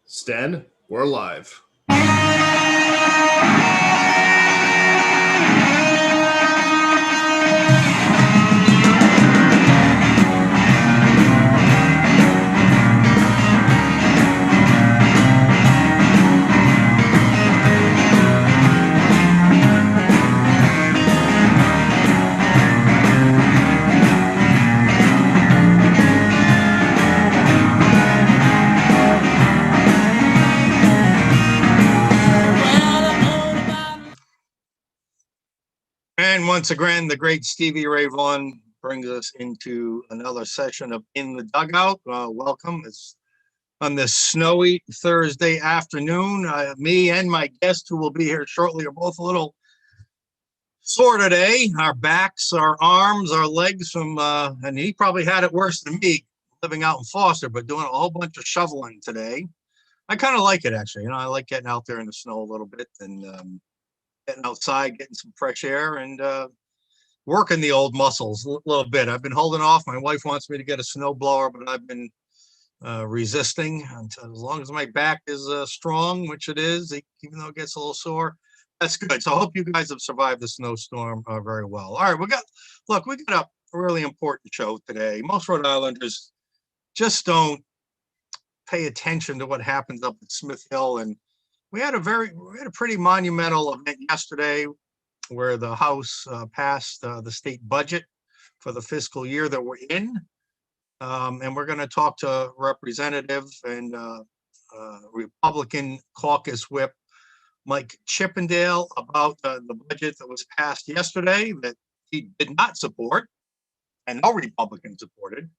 Sten, we're live. And once again, the great Stevie Ray Vaughan brings us into another session of In the Dugout. Welcome. It's on this snowy Thursday afternoon. Me and my guest, who will be here shortly, are both a little sore today. Our backs, our arms, our legs and he probably had it worse than me living out in Foster, but doing a whole bunch of shoveling today. I kind of like it, actually. I like getting out there in the snow a little bit and getting outside, getting some fresh air, and working the old muscles a little bit. I've been holding off. My wife wants me to get a snow blower, but I've been resisting until, as long as my back is strong, which it is, even though it gets a little sore. That's good. So I hope you guys have survived the snowstorm very well. All right, we got a really important show today. Most Rhode Islanders just don't pay attention to what happens up at Smith Hill, and we had a pretty monumental event yesterday where the House passed the state budget for the fiscal year that we're in. And we're going to talk to Representative and Republican caucus whip Mike Chippendale about the budget that was passed yesterday that he did not support and no Republican supported.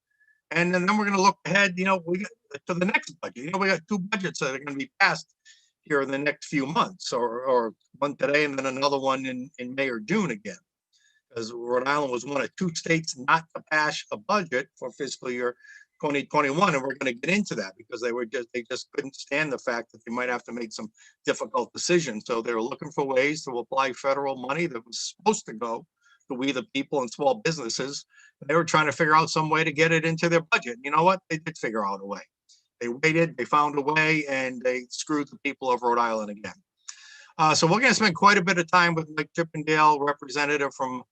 And then we're going to look ahead, to the next budget. We got two budgets that are going to be passed here in the next few months, or one today and then another one in May or June again, because Rhode Island was one of two states not to pass a budget for fiscal year 2021, and we're going to get into that because they just couldn't stand the fact that they might have to make some difficult decisions. So they were looking for ways to apply federal money that was supposed to go to we the people and small businesses. They were trying to figure out some way to get it into their budget. You know what? They did figure out a way. They waited, they found a way, and they screwed the people of Rhode Island again. So we're going to spend quite a bit of time with Mike Chippendale, representative from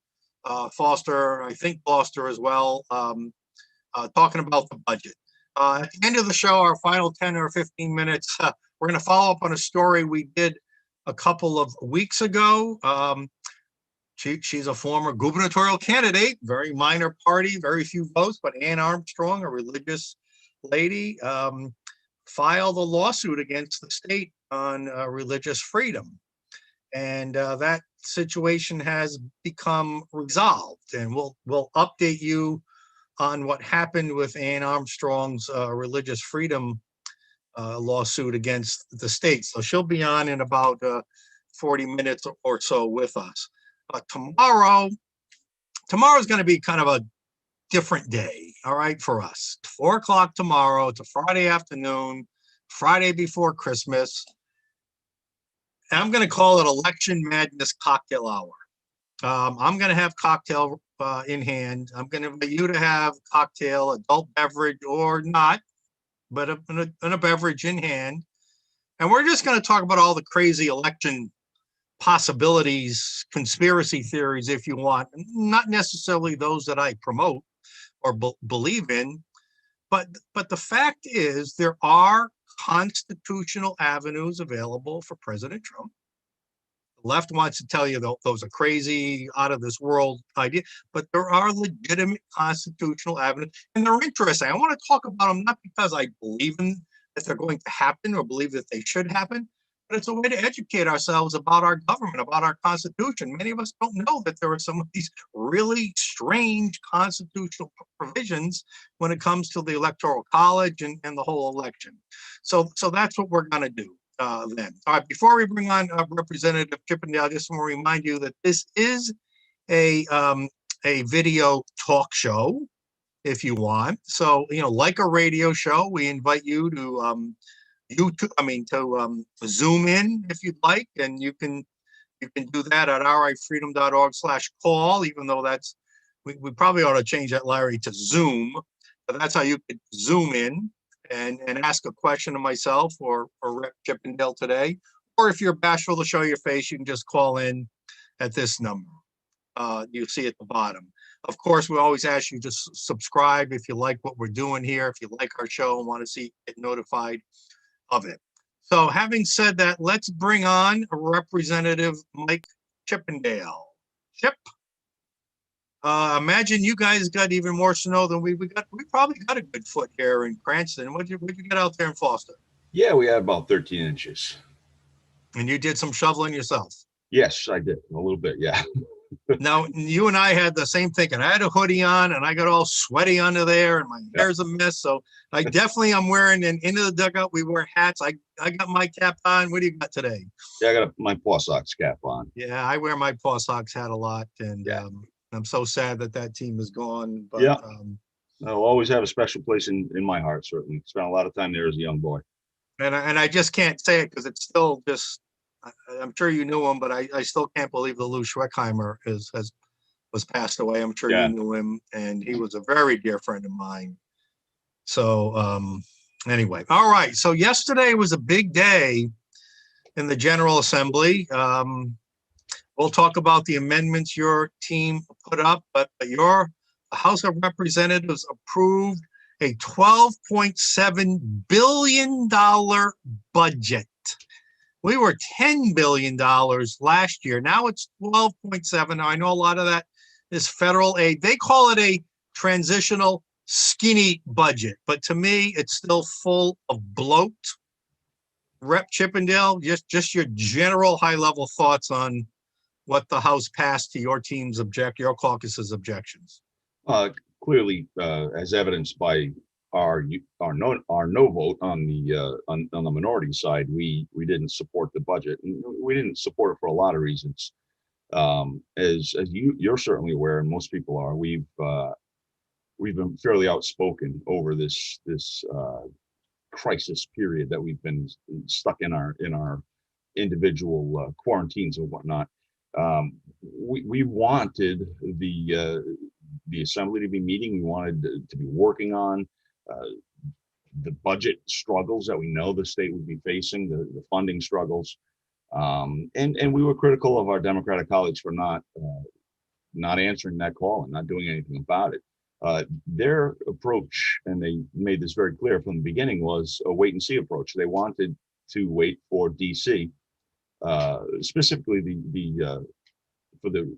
Foster, I think Gloucester as well, talking about the budget. At the end of the show, our final 10 or 15 minutes, we're going to follow up on a story we did a couple of weeks ago. She's a former gubernatorial candidate, very minor party, very few votes, but Ann Armstrong, a religious lady, filed a lawsuit against the state on religious freedom. And that situation has become resolved. And we'll update you on what happened with Ann Armstrong's religious freedom lawsuit against the state. So she'll be on in about 40 minutes or so with us. Tomorrow's going to be kind of a different day, all right, for us. 4 o'clock tomorrow. It's a Friday afternoon, Friday before Christmas. I'm going to call it Election Madness Cocktail Hour. I'm going to have cocktail in hand. I'm going to invite you to have cocktail, adult beverage or not, but a beverage in hand. And we're just going to talk about all the crazy election possibilities, conspiracy theories, if you want, not necessarily those that I promote or believe in, but the fact is there are constitutional avenues available for President Trump. The left wants to tell you those are crazy, out of this world idea, but there are legitimate constitutional avenues, and they're interesting. I want to talk about them not because I believe in that they're going to happen or believe that they should happen, but it's a way to educate ourselves about our government, about our Constitution. Many of us don't know that there are some of these really strange constitutional provisions when it comes to the Electoral College and the whole election. So that's what we're going to do then. All right, before we bring on Representative Chippendale, I just want to remind you that this is a video talk show, if you want. So, like a radio show, we invite you to Zoom in if you'd like, and you can do that at rifreedom.org/call, even though we probably ought to change that, Larry, to Zoom, but that's how you could Zoom in. and ask a question to myself or Rep Chippendale today. Or if you're bashful to show your face, you can just call in at this number. You see at the bottom. Of course, we always ask you to subscribe if you like what we're doing here, if you like our show and want to get notified of it. So having said that, let's bring on Representative Mike Chippendale. Chip, imagine you guys got even more snow than we got. We probably got a good foot here in Cranston. What'd you get out there in Foster? Yeah, we had about 13 inches. And you did some shoveling yourself? Yes, I did. A little bit, yeah. Now, you and I had the same thinking. I had a hoodie on and I got all sweaty under there and my hair's a mess. So I'm wearing an into the dugout. We wear hats. I got my cap on. What do you got today? Yeah, I got my Paw Sox cap on. Yeah, I wear my Paw Sox hat a lot. And I'm so sad that team is gone. But yeah. I'll always have a special place in my heart, certainly. Spent a lot of time there as a young boy. And I just can't say it because it's still just, I'm sure you knew him, but I still can't believe that Lou Schweckheimer was passed away. I'm sure you knew him, and he was a very dear friend of mine. So anyway, all right. So yesterday was a big day in the General Assembly. We'll talk about the amendments your team put up, but the House of Representatives approved a $12.7 billion budget. We were $10 billion last year. Now it's 12.7. Now I know a lot of that is federal aid. They call it a transitional skinny budget, but to me, it's still full of bloat. Rep Chippendale, just your general high-level thoughts on what the House passed to your team's your caucus's objections. Clearly, as evidenced by our no vote on the minority side, we didn't support the budget, and we didn't support it for a lot of reasons. As you're certainly aware, and most people are, we've been fairly outspoken over this crisis period that we've been stuck in our individual quarantines and whatnot. We wanted the assembly to be meeting. We wanted to be working on the budget struggles that we know the state would be facing, the funding struggles, and we were critical of our Democratic colleagues for not answering that call and not doing anything about it. Their approach, and they made this very clear from the beginning, was a wait and see approach. They wanted to wait for DC, specifically for the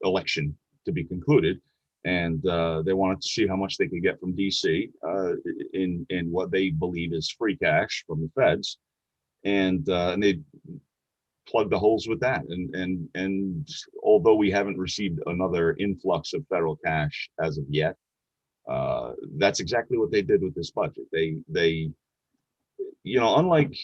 election to be concluded. And they wanted to see how much they could get from DC in what they believe is free cash from the feds, and they plugged the holes with that. And although we haven't received another influx of federal cash as of yet, that's exactly what they did with this budget. They unlike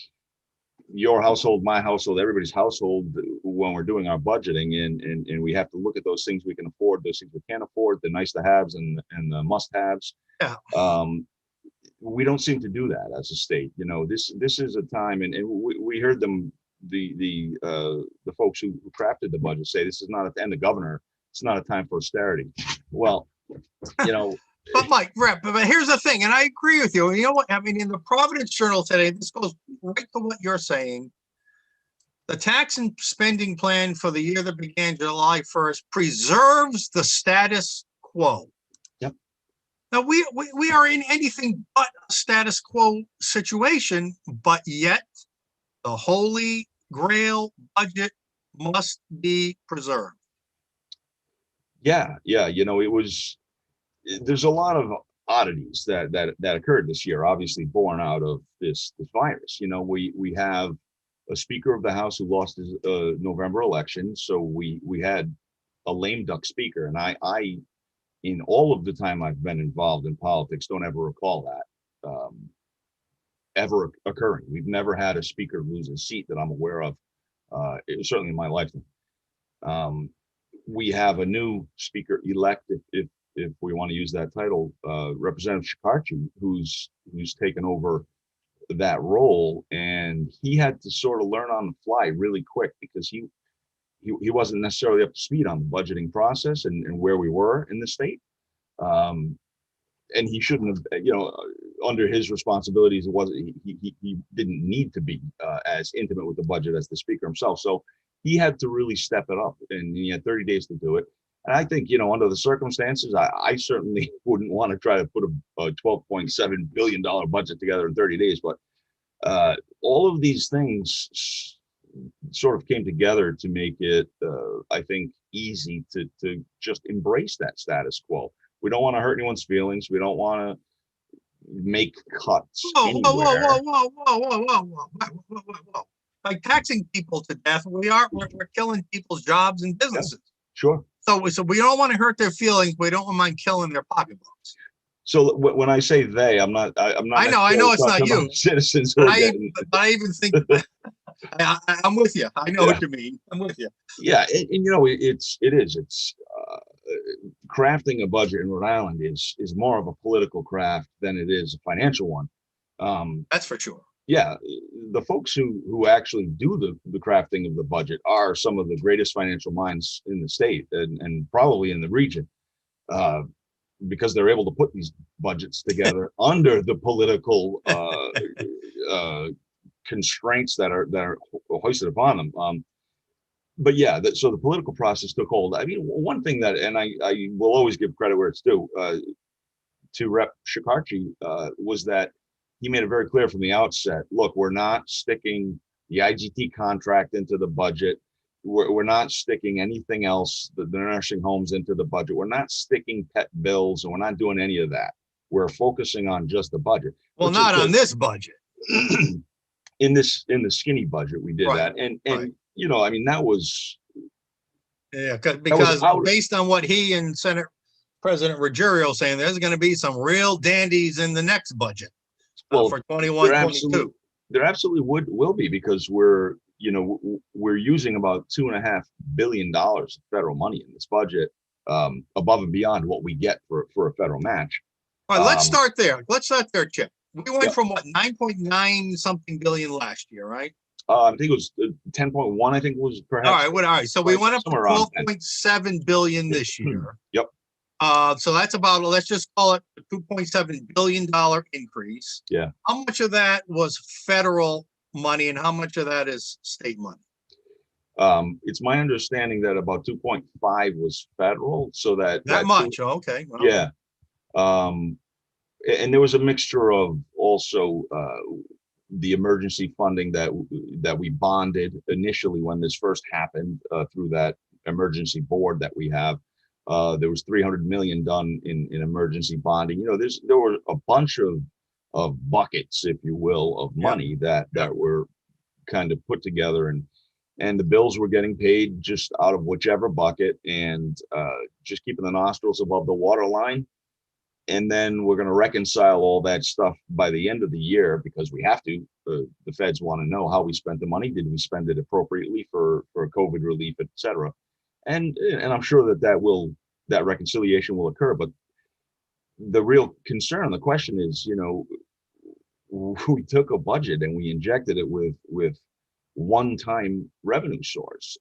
your household, my household, everybody's household, when we're doing our budgeting and we have to look at those things we can afford, those things we can't afford, the nice to haves and the must haves. Yeah. We don't seem to do that as a state. This is a time, and we heard them, the folks who crafted the budget say this is not and the governor, it's not a time for austerity. Well, But Mike, Rep, but here's the thing, and I agree with you. You know what? I mean, in the Providence Journal today, this goes right to what you're saying. The tax and spending plan for the year that began July 1st preserves the status quo. Yep. Now, we are in anything but a status quo situation, but yet the holy grail budget must be preserved. Yeah. It was. There's a lot of oddities that occurred this year, obviously born out of this virus. We have a Speaker of the House who lost his November election, so we had a lame duck speaker, and I in all of the time I've been involved in politics don't ever recall that ever occurring. We've never had a speaker lose a seat that I'm aware of, certainly in my lifetime. We have a new speaker elect, if we want to use that title, Representative Shikarchi, who's taken over that role, and he had to sort of learn on the fly really quick because he wasn't necessarily up to speed on the budgeting process and where we were in the state. and he shouldn't have, under his responsibilities, it wasn't, he didn't need to be as intimate with the budget as the speaker himself. So he had to really step it up, and he had 30 days to do it. And I think, under the circumstances, I certainly wouldn't want to try to put a $12.7 billion budget together in 30 days. But all of these things sort of came together to make it, I think, easy to just embrace that status quo. We don't want to hurt anyone's feelings. We don't want to make cuts anywhere. Whoa. By taxing people to death, we're killing people's jobs and businesses. Yeah, sure. So we don't want to hurt their feelings. We don't mind killing their pocketbooks. So when I say they, I'm not. I know it's not you. Citizens, but I even think I'm with you. I know what you mean. I'm with you. Yeah, and it's crafting a budget in Rhode Island is more of a political craft than it is a financial one. That's for sure. Yeah, the folks who actually do the crafting of the budget are some of the greatest financial minds in the state and probably in the region, because they're able to put these budgets together under the political constraints that are hoisted upon them. But yeah, so the political process took hold. I mean, one thing that, and I will always give credit where it's due to Rep. Shikarchi, was that he made it very clear from the outset, look, we're not sticking the IGT contract into the budget. We're not sticking anything else, the nursing homes, into the budget. We're not sticking pet bills, and we're not doing any of that. We're focusing on just the budget. Well, not on this budget. In the skinny budget, we did that. And I mean, that was... Yeah, because based on what he and Senate President Ruggiero saying, there's going to be some real dandies in the next budget. For 21-22. There absolutely will be, because we're using about $2.5 billion of federal money in this budget, above and beyond what we get for a federal match. All right, let's start there. Chip. We went from what, 9.9 something billion last year, right? I think it was 10.1. I think it was perhaps. All right. So we went up to 12.7 billion this year. Yep. So that's about, let's just call it a $2.7 billion increase. Yeah. How much of that was federal money and how much of that is state money? It's my understanding that about 2.5 was federal, so that much. Okay. Well, yeah. And there was a mixture of also the emergency funding that we bonded initially when this first happened, through that emergency board that we have. There was $300 million done in emergency bonding. There were a bunch of buckets, if you will, of money that were kind of put together, and the bills were getting paid just out of whichever bucket, and just keeping the nostrils above the water line. And then we're going to reconcile all that stuff by the end of the year, because we have to. The feds want to know how we spent the money. Did we spend it appropriately for COVID relief, et cetera? And I'm sure that reconciliation will occur. But the real concern, the question is, we took a budget and we injected it with one-time revenue source,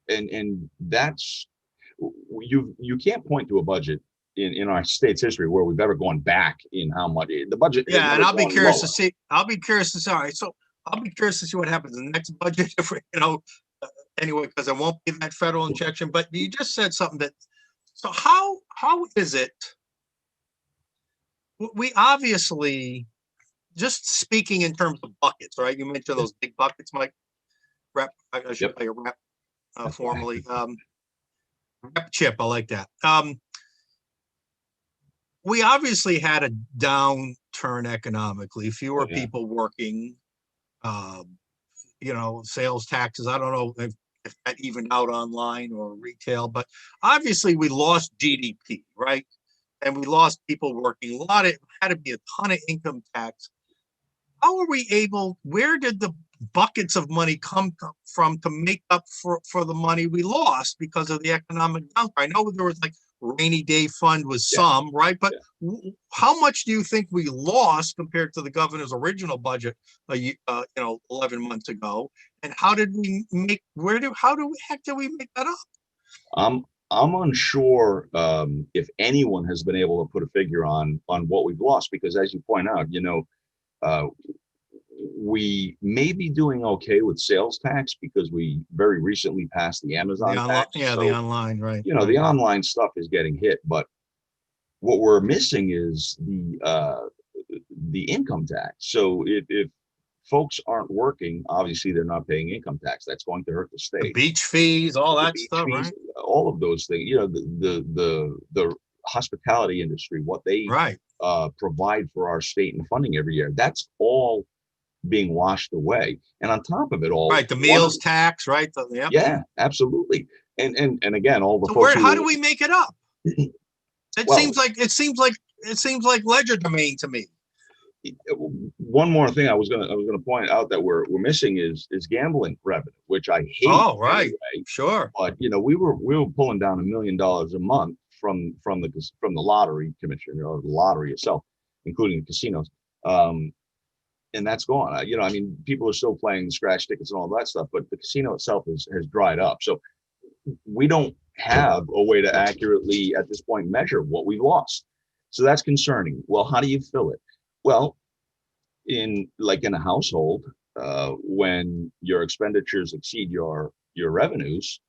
and that's, you can't point to a budget in our state's history where we've ever gone back in how much the budget. Yeah, and I'll be curious to see. All right, so I'll be curious to see what happens in the next budget. If anyway, because there won't be that federal injection. But you just said something that. So how is it? We obviously, just speaking in terms of buckets, right? You mentioned those big buckets, Mike. I should play a rep formally. Rep Chip, I like that. We obviously had a downturn economically, fewer people working, sales taxes. I don't know if that evened out online or retail, but obviously we lost GDP, right? And we lost people working. Had to be a ton of income tax. How are we able, where did the buckets of money come from to make up for the money we lost because of the economic downturn? I know there was like rainy day fund was some, right? But how much do you think we lost compared to the governor's original budget, 11 months ago? And how did we make, how the heck did we make that up? I'm unsure if anyone has been able to put a figure on what we've lost, because as you point out, uh, we may be doing okay with sales tax because we very recently passed the Amazon tax. Yeah, So, the online, right? the online stuff is getting hit, but what we're missing is the income tax. So if folks aren't working, obviously they're not paying income tax. That's going to hurt the The state. beach fees, all The that beach stuff, fees, right? all of those things. The hospitality industry, what they Right. provide for our state and funding every year, that's all being washed away. And on top of it all, Right. The meals tax, right? Yep. yeah, absolutely. And again, all the So folks how do we make it up? It well, seems like ledger domain to me. one more thing I was gonna point out that we're missing is gambling revenue, which I hate. Oh, right. Anyway. Sure. But we were pulling down $1 million a month from the lottery commission, or the lottery itself, including the casinos. And that's gone. I mean, people are still playing the scratch tickets and all that stuff, but the casino itself has dried up. So we don't have a way to accurately at this point measure what we've lost. So that's concerning. Well, how do you fill it? Well, in a household, when your expenditures exceed your revenues,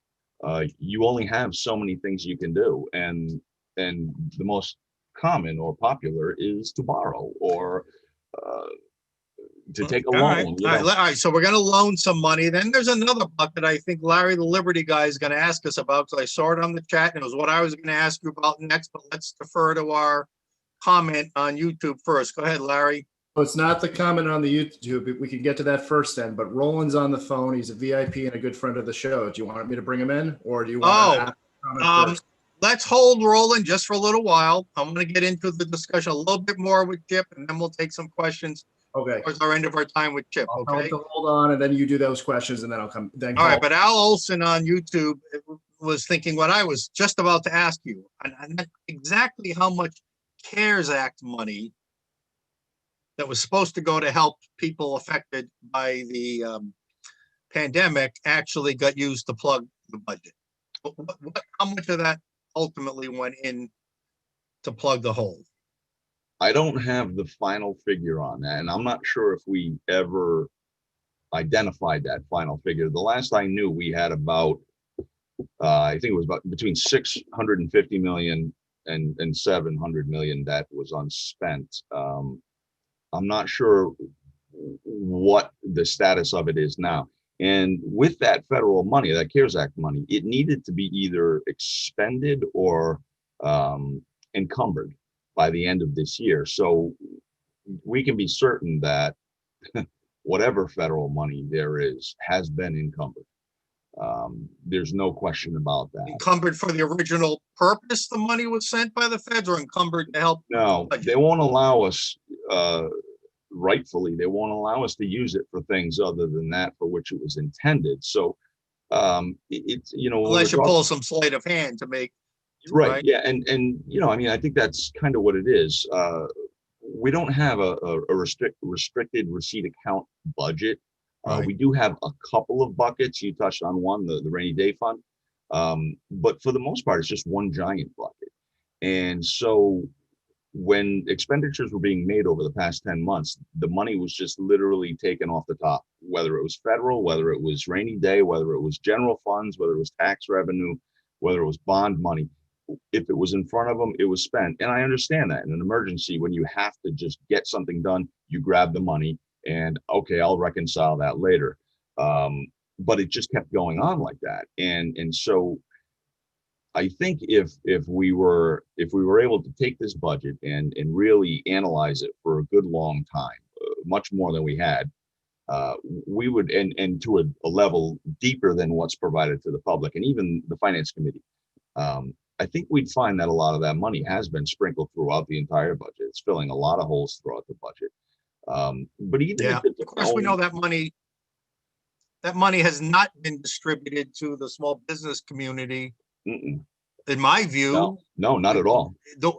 you only have so many things you can do, and the most common or popular is to borrow or to take a loan. All right. So we're going to loan some money. Then there's another bucket I think Larry, the Liberty guy, is going to ask us about, because I saw it on the chat and it was what I was going to ask you about next, but let's defer to our comment on YouTube first. Go ahead, Larry. Well, it's not the comment on the YouTube. We can get to that first then, but Roland's on the phone. He's a VIP and a good friend of the show. Do you want me to bring him in, or do you want to comment first? Let's hold Roland just for a little while. I'm going to get into the discussion a little bit more with Chip, and then we'll take some questions. Okay. Towards our end of our time with Chip. I'll Okay. hold on, and then you do those questions, and then I'll come. Then all right. But Al Olson on YouTube was thinking what I was just about to ask you, and exactly how much CARES Act money that was supposed to go to help people affected by the pandemic actually got used to plug the budget. How much of that ultimately went in to plug the hole? I don't have the final figure on that, and I'm not sure if we ever identified that final figure. The last I knew, we had about, I think it was about between 650 million and 700 million that was unspent. I'm not sure what the status of it is now. And with that federal money, that CARES Act money, it needed to be either expended or encumbered by the end of this year. So we can be certain that whatever federal money there is has been encumbered. There's no question about that. Encumbered for the original purpose the money was sent by the feds, or encumbered to help? No, they won't allow us, rightfully, they won't allow us to use it for things other than that for which it was intended. So it's, unless you pull some sleight of hand to make. Right. Yeah. And I mean, I think that's kind of what it is. We don't have a restricted receipt account budget. Right. We do have a couple of buckets. You touched on one, the rainy day fund. But for the most part, it's just one giant bucket. And so when expenditures were being made over the past 10 months, the money was just literally taken off the top, whether it was federal, whether it was rainy day, whether it was general funds, whether it was tax revenue, whether it was bond money. If it was in front of them, it was spent. And I understand that in an emergency, when you have to just get something done, you grab the money and, okay, I'll reconcile that later. But it just kept going on like that. And so I think if we were able to take this budget and really analyze it for a good long time, much more than we had, we would, and to a level deeper than what's provided to the public and even the finance committee. I think we'd find that a lot of that money has been sprinkled throughout the entire budget. It's filling a lot of holes throughout the budget. But even if it's, of course, we know that money has not been distributed to the small business community. Mm-mm. In my view, no, not at all.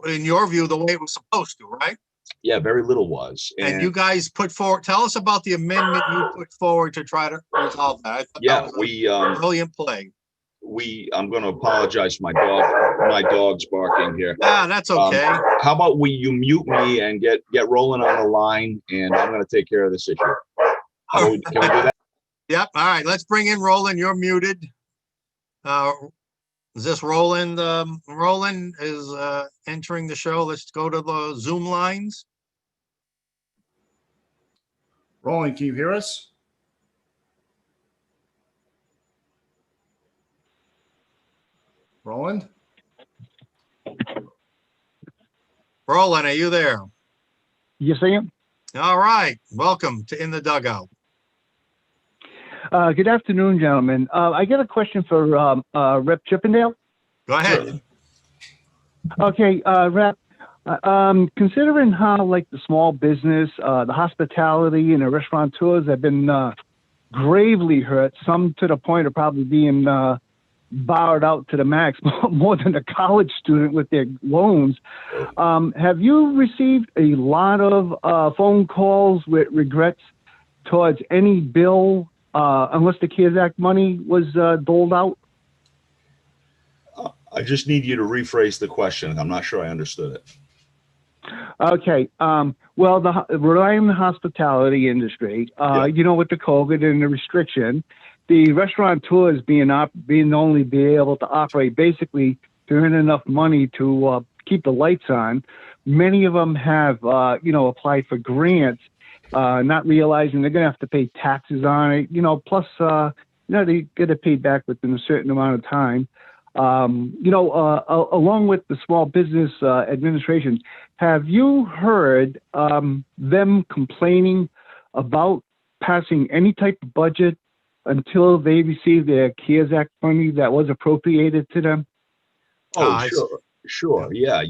In your view, the way it was supposed to, right? Yeah, very little was. And you guys put forward. Tell us about the amendment you put forward to try to resolve that. I thought that was a brilliant play. I'm going to apologize for my dog's barking here. Ah, that's okay. How about you mute me and get Roland on the line, and I'm going to take care of this issue. Can we do that? Yep. All right. Let's bring in Roland. You're muted. Is this Roland? Roland is entering the show. Let's go to the Zoom lines. Roland, can you hear us? Roland? Roland, are you there? Yes, I am. All right. Welcome to In the Dugout. Good afternoon, gentlemen. I got a question for Rep Chippendale. Go ahead. Okay, Rep, considering how like the small business, the hospitality and the restaurateurs have been gravely hurt, some to the point of probably being barred out to the max, more than a college student with their loans. Have you received a lot of phone calls with regrets towards any bill, unless the CARES Act money was doled out? I just need you to rephrase the question. I'm not sure I understood it. Okay. Well, Rhode Island hospitality industry, you know, with the COVID and the restriction, the restaurateurs being only be able to operate basically to earn enough money to keep the lights on. Many of them have, applied for grants, not realizing they're going to have to pay taxes on it, plus, they get it paid back within a certain amount of time. Along with the Small Business Administration, have you heard them complaining about passing any type of budget until they receive their CARES Act money that was appropriated to them? Oh, sure. Yeah.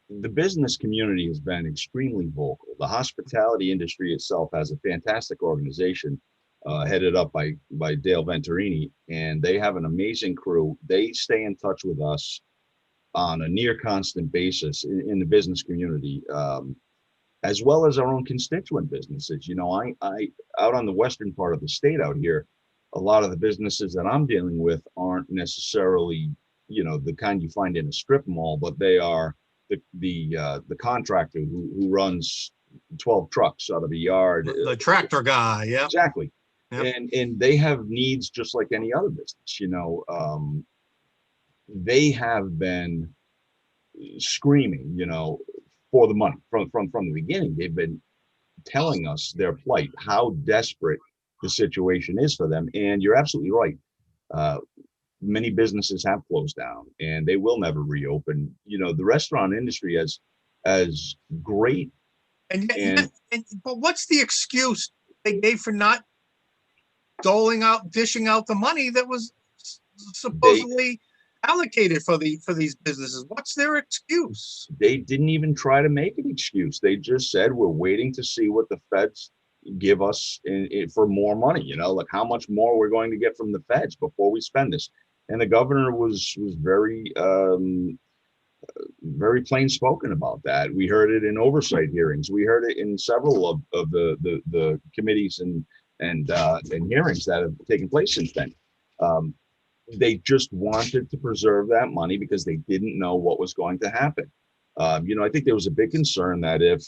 The business community has been extremely vocal. The hospitality industry itself has a fantastic organization headed up by Dale Venturini, and they have an amazing crew. They stay in touch with us on a near constant basis in the business community, as well as our own constituent businesses. I out on the western part of the state out here, a lot of the businesses that I'm dealing with aren't necessarily, the kind you find in a strip mall, but they are the contractor who runs 12 trucks out of a yard. The tractor guy, yeah. Exactly. Yep. And they have needs just like any other business. They have been screaming, for the money from the beginning. They've been telling us their plight, how desperate the situation is for them. And you're absolutely right. Many businesses have closed down and they will never reopen. The restaurant industry as great. But what's the excuse they gave for not dishing out the money that was supposedly allocated for these businesses? What's their excuse? They didn't even try to make an excuse. They just said, we're waiting to see what the feds give us for more money, like how much more we're going to get from the feds before we spend this. And the governor was very very plain spoken about that. We heard it in oversight hearings. We heard it in several of the committees and hearings that have taken place since then. They just wanted to preserve that money because they didn't know what was going to happen. I think there was a big concern that if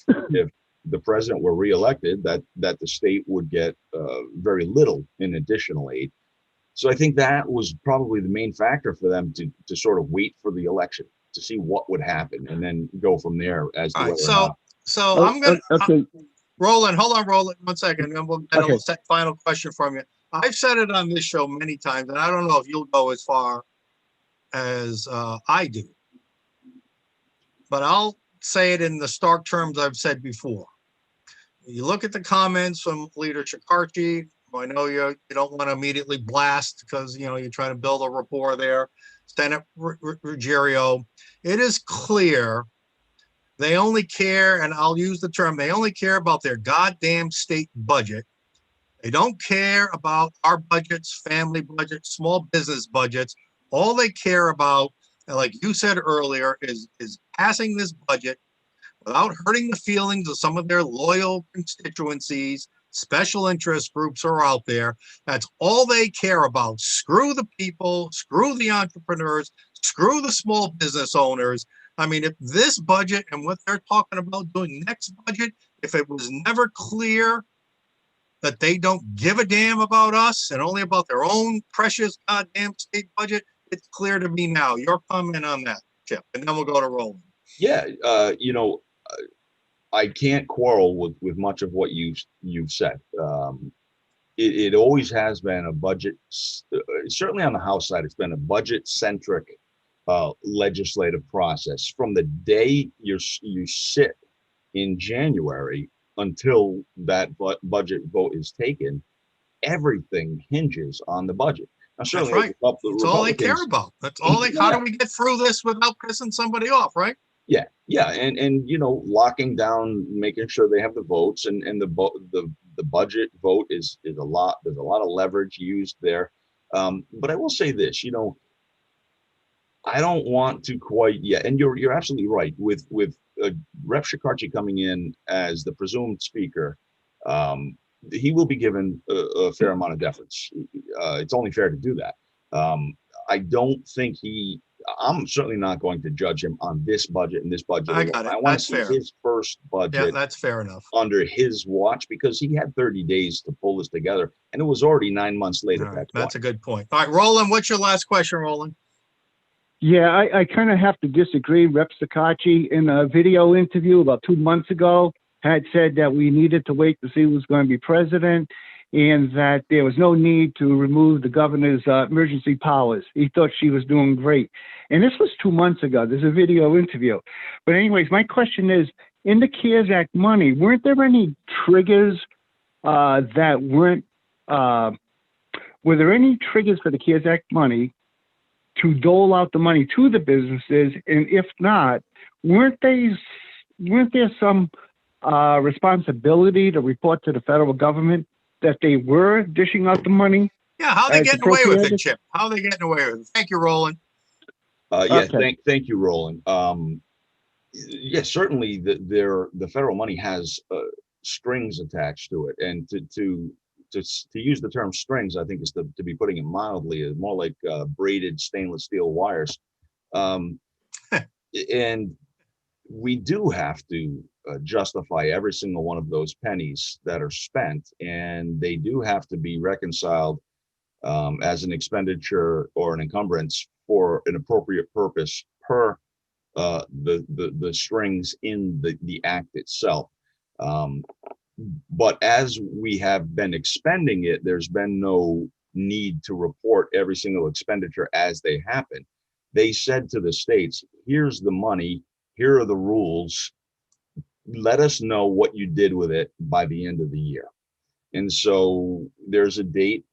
the president were reelected, that the state would get very little in additional aid. So I think that was probably the main factor for them to sort of wait for the election to see what would happen and then go from there as to whether or not. So I'm gonna okay. Roland, hold on, Roland, 1 second. And we'll get a final question from you. I've said it on this show many times, and I don't know if you'll go as far as I do, but I'll say it in the stark terms I've said before. You look at the comments from Leader Chikarchi. I know you don't want to immediately blast because you're trying to build a rapport there. Senate Ruggiero. It is clear they only care, and I'll use the term, they only care about their goddamn state budget. They don't care about our budgets, family budgets, small business budgets. All they care about, like you said earlier, is passing this budget without hurting the feelings of some of their loyal constituencies, special interest groups are out there. That's all they care about. Screw the people, screw the entrepreneurs, screw the small business owners. I mean, if this budget and what they're talking about doing next budget, if it was never clear that they don't give a damn about us and only about their own precious goddamn state budget, it's clear to me now. Your comment on that, Chip, and then we'll go to Roland. Yeah, I can't quarrel with much of what you've said. It always has been a budget, certainly on the House side, it's been a budget-centric legislative process. From the day you sit in January until that budget vote is taken, everything hinges on the budget. Now, that's right. That's all they care about. That's all they. How do we get through this without pissing somebody off, right? Yeah, and locking down, making sure they have the votes, and the budget vote is a lot. There's a lot of leverage used there. But I will say this, I don't want to quite yet, and you're absolutely right with Rep. Shikarchi coming in as the presumed speaker. He will be given a fair amount of deference. It's only fair to do that. I don't think I'm certainly not going to judge him on this budget and this budget. I got it. I want to see his first budget. Yeah, that's fair enough. Under his watch, because he had 30 days to pull this together, and it was already 9 months later. Right, that's a good point. All right, Roland, what's your last question, Roland? Yeah, I kind of have to disagree. Rep. Sakachi, in a video interview about 2 months ago, had said that we needed to wait to see who was going to be president, and that there was no need to remove the governor's emergency powers. He thought she was doing great. And this was 2 months ago. There's a video interview. But anyways, my question is, in the CARES Act money, weren't there any triggers that weren't, were there any triggers for the CARES Act money to dole out the money to the businesses? And if not, weren't there some responsibility to report to the federal government that they were dishing out the money? Yeah, how are they getting away with it, Chip? How are they getting away with it? Thank you, Roland. Okay. Thank you, Roland. Yes, certainly the federal money has strings attached to it, and to use the term strings, I think is to be putting it mildly, is more like braided stainless steel wires. And we do have to justify every single one of those pennies that are spent, and they do have to be reconciled as an expenditure or an encumbrance for an appropriate purpose per the strings in the act itself. But as we have been expending it, there's been no need to report every single expenditure as they happen. They said to the states, here's the money, here are the rules, let us know what you did with it by the end of the year. And so there's a date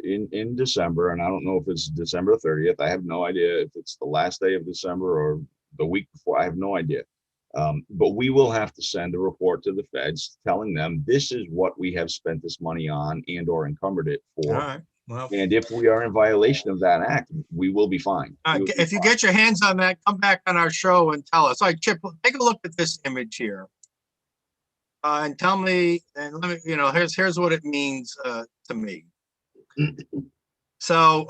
in December, and I don't know if it's December 30th. I have no idea if it's the last day of December or the week before. I have no idea. But we will have to send a report to the feds telling them this is what we have spent this money on and or encumbered it for. All right. Well, and if we are in violation of that act, we will be fined. If you get your hands on that, come back on our show and tell us. All right, Chip, take a look at this image here. And tell me, and let me, here's what it means to me. So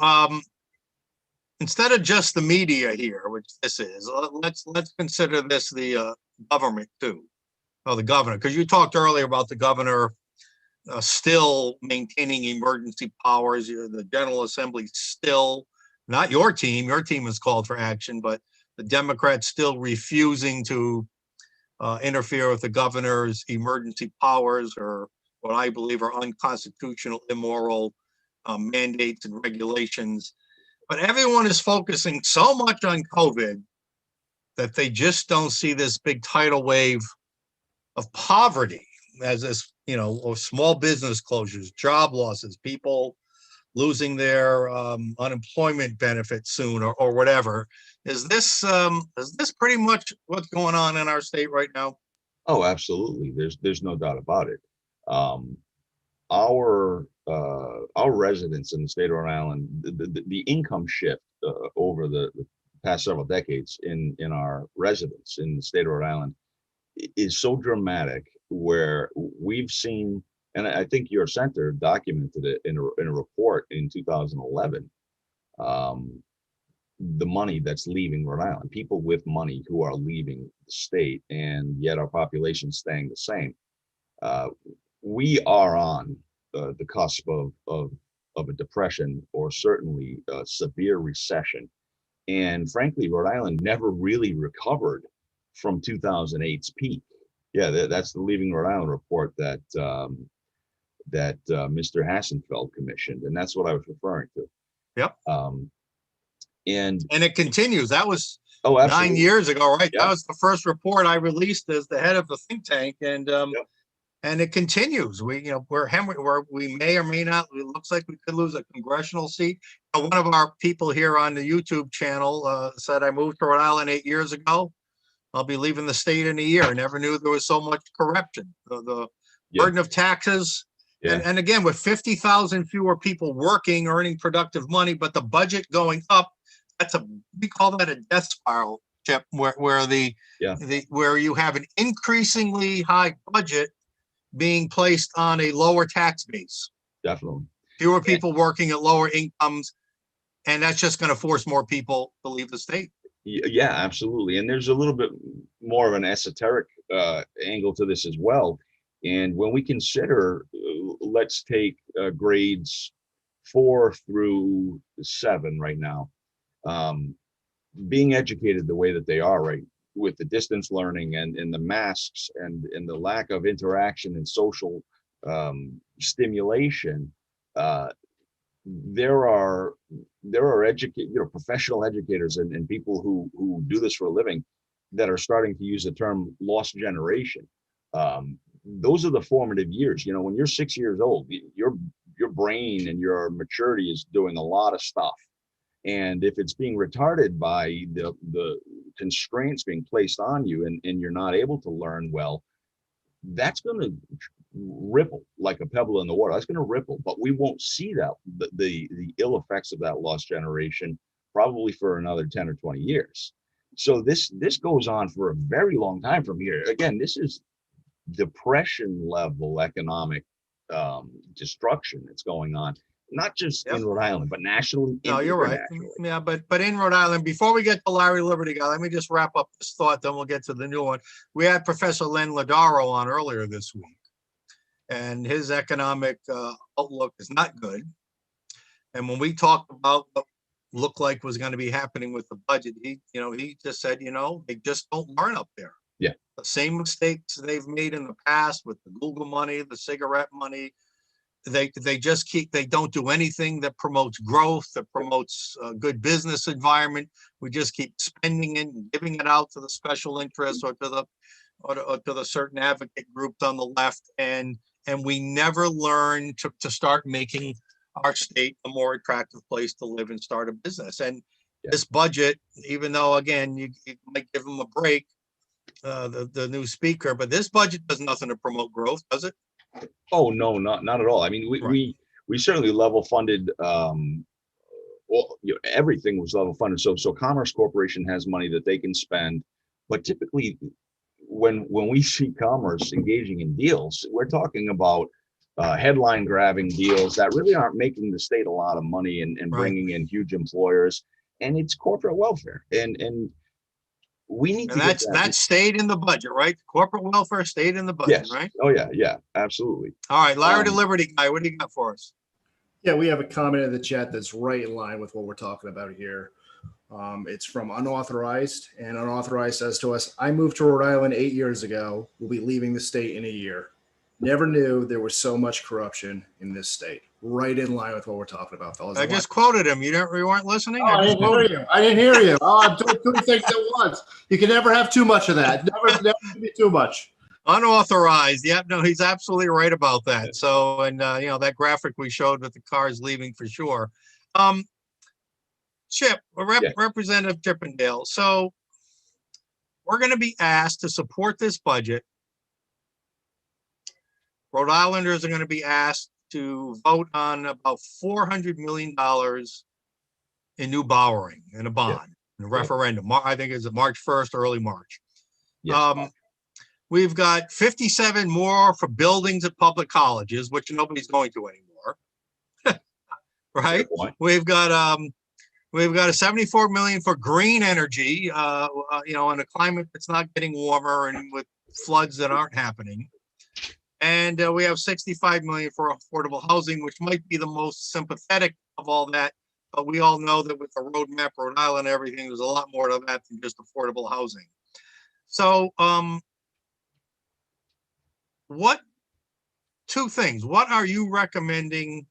instead of just the media here, which this is, let's consider this the government too. Well, the governor, because you talked earlier about the governor still maintaining emergency powers. The General Assembly still, not your team has called for action, but the Democrats still refusing to interfere with the governor's emergency powers, or what I believe are unconstitutional, immoral mandates and regulations. But everyone is focusing so much on COVID that they just don't see this big tidal wave of poverty as this, or small business closures, job losses, people losing their unemployment benefits soon, or whatever. Is this pretty much what's going on in our state right now? Oh, absolutely. There's no doubt about it. Our residents in the state of Rhode Island, the income shift over the past several decades in our residents in the state of Rhode Island is so dramatic, where we've seen And I think your center documented it in a report in 2011. The money that's leaving Rhode Island, people with money who are leaving the state, and yet our population staying the same. We are on the cusp of a depression, or certainly a severe recession. And frankly, Rhode Island never really recovered from 2008's peak. Yeah, that's the Leaving Rhode Island report that Mr. Hassenfeld commissioned, and that's what I was referring to. Yep. And it continues. That was 9 absolutely. years ago, right? Yeah. That was the first report I released as the head of the think tank, and and it continues. We may or may not. It looks like we could lose a congressional seat. One of our people here on the YouTube channel said, "I moved to Rhode Island 8 years ago. I'll be leaving the state in a year. Never knew there was so much corruption. The burden of taxes." Yeah. And again, with 50,000 fewer people working, earning productive money, but the budget going up, we call that a death spiral, Chip, where where you have an increasingly high budget being placed on a lower tax base. Definitely. Fewer people working at lower incomes, and that's just going to force more people to leave the state. Yeah, absolutely. And there's a little bit more of an esoteric angle to this as well. And when we consider, let's take grades 4 through 7 right now, being educated the way that they are, right, with the distance learning and the masks and the lack of interaction and social stimulation, there are professional educators and people who do this for a living that are starting to use the term lost generation. Those are the formative years. When you're 6 years old, your brain and your maturity is doing a lot of stuff. And if it's being retarded by the constraints being placed on you, and you're not able to learn well, that's going to ripple like a pebble in the water. That's going to ripple, but we won't see that the ill effects of that lost generation probably for another 10 or 20 years. So this goes on for a very long time from here. Again, this is depression level economic destruction that's going on, not just in Rhode Island, but nationally. No, you're right. Yeah, but in Rhode Island, before we get to Larry Liberty guy, let me just wrap up this thought, then we'll get to the new one. We had Professor Len Ladaro on earlier this week, and his economic outlook is not good. And when we talked about what looked like was going to be happening with the budget, he just said, they just don't learn up there. Yeah. The same mistakes they've made in the past with the Google money, the cigarette money. They don't do anything that promotes growth, that promotes a good business environment. We just keep spending it and giving it out to the special interests or to the certain advocate groups on the left, and we never learn to start making our state a more attractive place to live and start a business. And this budget, even though again you might give them a break, the new speaker, but this budget does nothing to promote growth, does it? Oh no, not at all. I mean, we certainly level funded. Everything was level funded. So Commerce Corporation has money that they can spend, but typically, when we see Commerce engaging in deals, we're talking about headline grabbing deals that really aren't making the state a lot of money and bringing in huge employers, and it's corporate welfare and. We need to that stayed in the budget, right? Corporate welfare stayed in the budget, right? Oh yeah, absolutely. All right, Larry the Liberty guy, what do you got for us? Yeah, we have a comment in the chat that's right in line with what we're talking about here. It's from Unauthorized, and Unauthorized says to us, "I moved to Rhode Island 8 years ago. We'll be leaving the state in a year. Never knew there was so much corruption in this state." Right in line with what we're talking about, fellas. I just quoted him. You weren't listening? Oh, I didn't hear you. Oh, I'm doing two things at once. You can never have too much of that. Never be too much. Unauthorized. Yep. No, he's absolutely right about that. So, and that graphic we showed with the cars leaving for sure. Chip, Representative Chippendale. So we're going to be asked to support this budget. Rhode Islanders are going to be asked to vote on about $400 million in new borrowing in a bond, in a referendum. I think it's March 1st, early March. Yes. We've got 57 more for buildings at public colleges, which nobody's going to anymore. Right? We've got a 74 million for green energy, in a climate that's not getting warmer and with floods that aren't happening. And we have 65 million for affordable housing, which might be the most sympathetic of all that. But we all know that with the roadmap, Rhode Island, everything, there's a lot more to that than just affordable housing. So, two things. What are you recommending?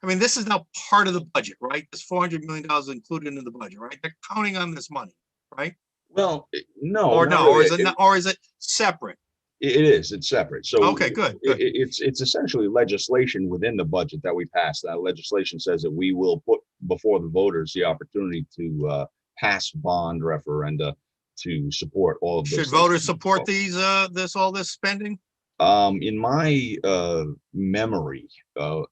I mean, this is now part of the budget, right? This $400 million is included in the budget, right? They're counting on this money, right? Well, no, Or not no, really. or is it separate? It is. It's separate. So okay, good. It's essentially legislation within the budget that we passed. That legislation says that we will put before the voters the opportunity to pass bond referenda to support all of this. Should voters support these all this spending? In my memory,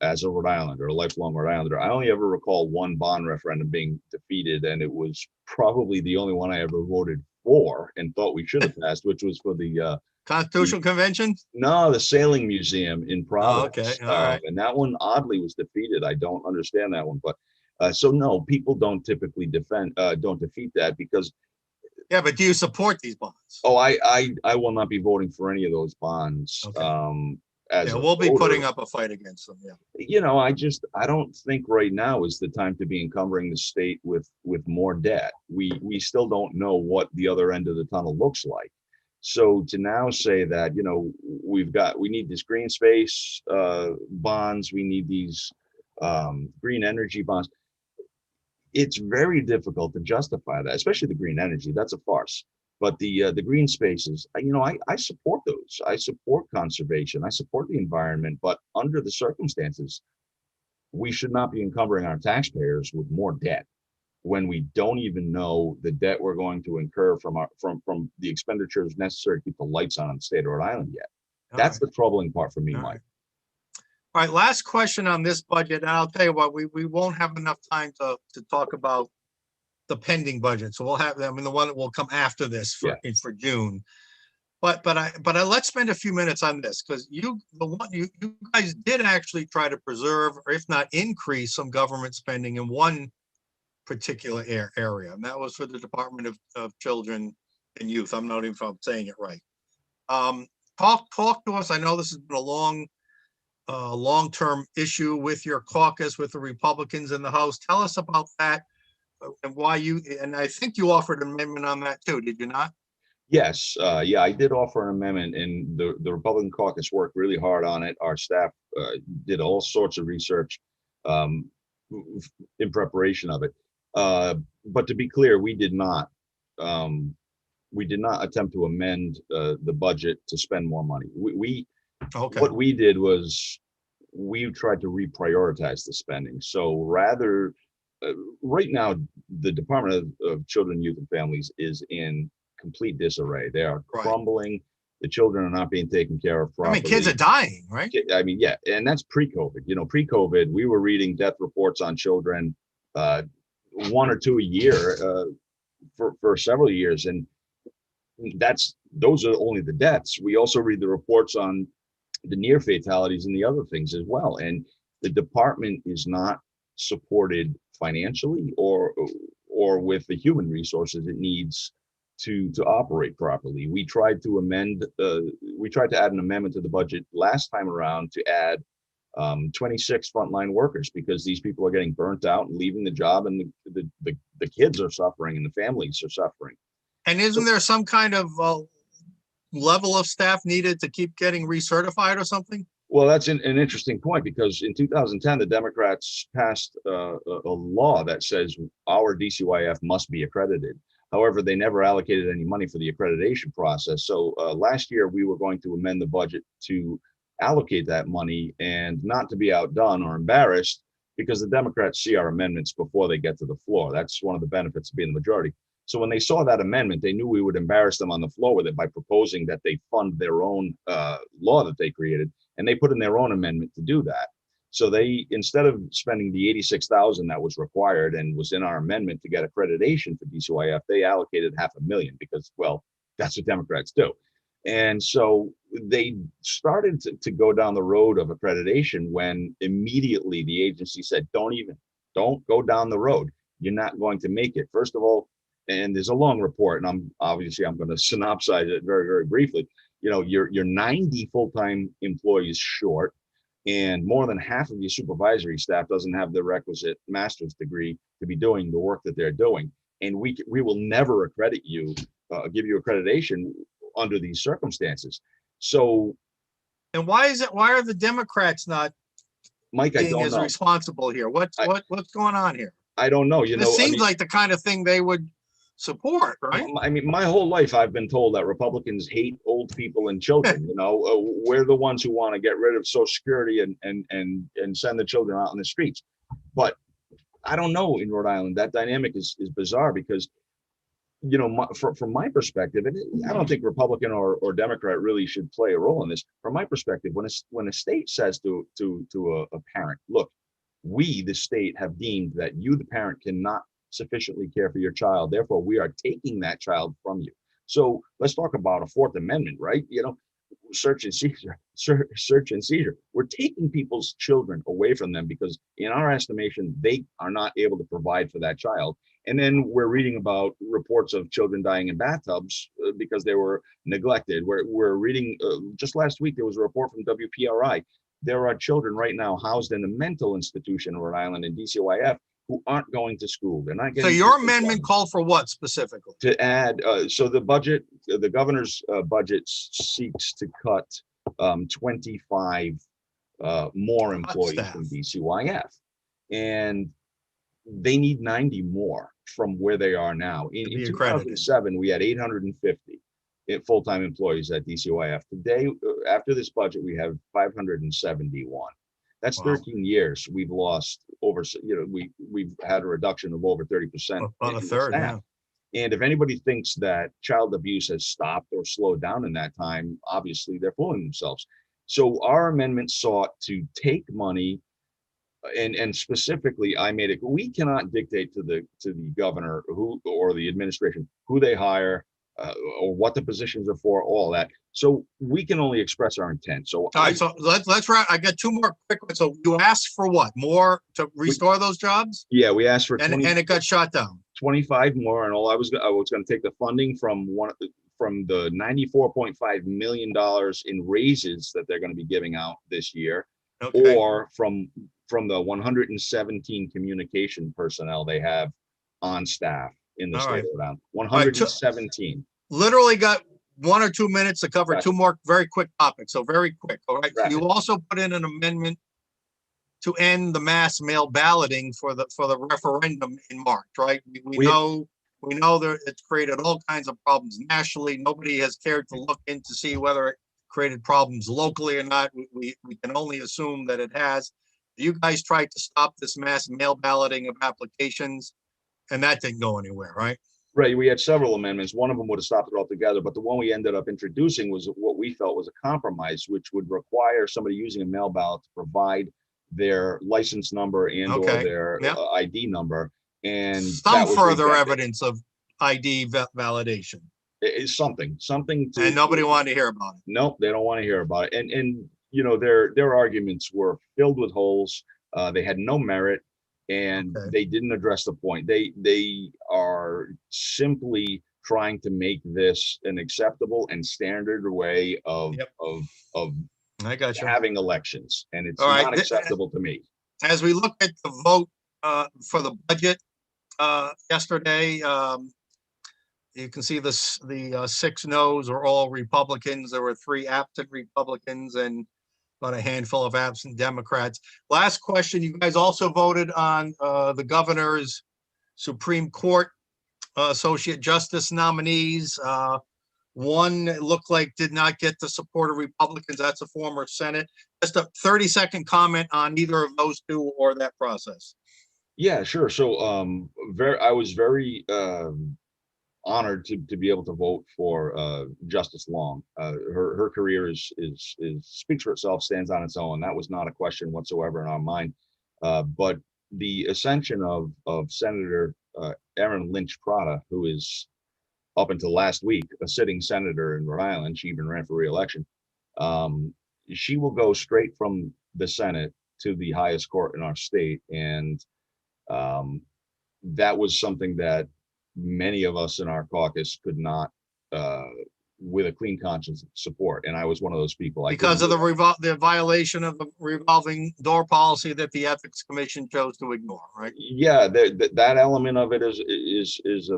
as a Rhode Islander, a lifelong Rhode Islander, I only ever recall one bond referendum being defeated, and it was probably the only one I ever voted for and thought we should have passed, which was for the Constitutional Convention? No, the Sailing Museum in Providence. Okay, all right. And that one oddly was defeated. I don't understand that one, but so no, people don't typically don't defeat that because. Yeah, but do you support these bonds? Oh, I will not be voting for any of those bonds. Okay. As we'll be voter. putting up a fight against them. Yeah. I don't think right now is the time to be encumbering the state with more debt. We still don't know what the other end of the tunnel looks like. So to now say that, we need this green space bonds, we need these green energy bonds. It's very difficult to justify that, especially the green energy. That's a farce. But the green spaces, I support those. I support conservation. I support the environment. But under the circumstances, we should not be encumbering our taxpayers with more debt when we don't even know the debt we're going to incur from the expenditures necessary to keep the lights on in the state of Rhode Island yet. That's the troubling part for me, Mike. All right, last question on this budget, and I'll tell you what, we won't have enough time to talk about the pending budget, so we'll have them in the one that will come after this for June. But let's spend a few minutes on this because you guys did actually try to preserve, or if not increase, some government spending in one particular area, and that was for the Department of Children and Youth. I'm not even if I'm saying it right. Talk to us. I know this has been a long-term issue with your caucus, with the Republicans in the House. Tell us about that and why and I think you offered an amendment on that too, did you not? Yes, I did offer an amendment, and the Republican caucus worked really hard on it. Our staff did all sorts of research in preparation of it. But to be clear, we did not attempt to amend the budget to spend more money. What we did was we tried to reprioritize the spending. So rather, right now, the Department of Children, Youth, and Families is in complete disarray. They are crumbling. The children are not being taken care of properly. I mean, kids are dying, right? I mean, yeah, and that's pre-COVID. Pre-COVID, we were reading death reports on children, 1 or 2 a year for several years, and those are only the deaths. We also read the reports on the near fatalities and the other things as well. And the department is not supported financially or with the human resources it needs to operate properly. We tried to add an amendment to the budget last time around to add 26 frontline workers because these people are getting burnt out and leaving the job, and the kids are suffering and the families are suffering. And isn't there some kind of level of staff needed to keep getting recertified or something? Well, that's an interesting point because in 2010, the Democrats passed a law that says our DCYF must be accredited. However, they never allocated any money for the accreditation process. So last year, we were going to amend the budget to allocate that money and not to be outdone or embarrassed because the Democrats see our amendments before they get to the floor. That's one of the benefits of being the majority. So when they saw that amendment, they knew we would embarrass them on the floor with it by proposing that they fund their own law that they created, and they put in their own amendment to do that. So they, instead of spending the $86,000 that was required and was in our amendment to get accreditation for DCYF, they allocated $500,000 because, well, that's what Democrats do. And so they started to go down the road of accreditation when immediately the agency said, don't go down the road. You're not going to make it. First of all, and there's a long report, and I'm going to synopsize it very, very briefly. You're 90 full-time employees short, and more than half of your supervisory staff doesn't have the requisite master's degree to be doing the work that they're doing. And we will never accredit you, give you accreditation under these circumstances. So, and why are the Democrats not Mike, I being don't as know. responsible here? What's going on here? I don't know. This seems like the kind of thing they would support, right? I mean, my whole life I've been told that Republicans hate old people and children. We're the ones who want to get rid of Social Security and send the children out in the streets. But I don't know, in Rhode Island, that dynamic is bizarre because, from my perspective, and I don't think Republican or Democrat really should play a role in this. From my perspective, when a state says to a parent, look, we, the state, have deemed that you, the parent, cannot sufficiently care for your child. Therefore, we are taking that child from you. So let's talk about a Fourth Amendment, right? Search and seizure. We're taking people's children away from them because, in our estimation, they are not able to provide for that child. And then we're reading about reports of children dying in bathtubs because they were neglected. We're reading just last week there was a report from WPRI. There are children right now housed in a mental institution in Rhode Island in DCYF who aren't going to school. They're not getting. So your amendment called for what specifically? To add, so the budget, the governor's budget seeks to cut 25 more employees from DCYF, and they need 90 more from where they are now. In 2007, we had 850 full-time employees at DCYF. Today, after this budget, we have 571. That's 13 years. We've lost over, we've had a reduction of over 30%. On a third, yeah. And if anybody thinks that child abuse has stopped or slowed down in that time, obviously they're fooling themselves. So our amendment sought to take money, and specifically, I made it. We cannot dictate to the governor or the administration who they hire or what the positions are for, all that. So we can only express our intent. So all right, so let's wrap. I got two more quick ones. So you asked for what? More to restore those jobs? Yeah, we asked for 20, and it got shot down. 25 more, and I was going to take the funding from the $94.5 million in raises that they're going to be giving out this year, okay, or from the 117 communication personnel they have on staff in the state of Rhode Island. 117. Literally got 1 or 2 minutes to cover two more very quick topics. So very quick. All right. So you also put in an amendment to end the mass mail balloting for the referendum in March, right? We know that it's created all kinds of problems nationally. Nobody has cared to look in to see whether it created problems locally or not. We can only assume that it has. You guys tried to stop this mass mail balloting of applications, and that didn't go anywhere, right? Right. We had several amendments. One of them would have stopped it altogether, but the one we ended up introducing was what we felt was a compromise, which would require somebody using a mail ballot to provide their license number and or their ID number. And some further evidence of ID validation. It's something to, and nobody wanted to hear about it. Nope, they don't want to hear about it. And their arguments were filled with holes. They had no merit, and they didn't address the point. They are simply trying to make this an acceptable and standard way of I got you. Having elections, and it's not acceptable to me. As we look at the vote for the budget yesterday, you can see the 6 no's are all Republicans. There were 3 absent Republicans and about a handful of absent Democrats. Last question, you guys also voted on the governor's Supreme Court Associate Justice nominees. One looked like did not get the support of Republicans. That's a former Senate. Just a 30-second comment on either of those two or that process. Yeah, sure. So I was very honored to be able to vote for Justice Long. Her career is speaks for itself, stands on its own. That was not a question whatsoever in our mind. But the ascension of Senator Erin Lynch Prada, who is up until last week, a sitting senator in Rhode Island. She even ran for re-election. She will go straight from the Senate to the highest court in our state. And that was something that many of us in our caucus could not, with a clean conscience, support. And I was one of those people. Because of the violation of the revolving door policy that the Ethics Commission chose to ignore, right? Yeah, that element of it is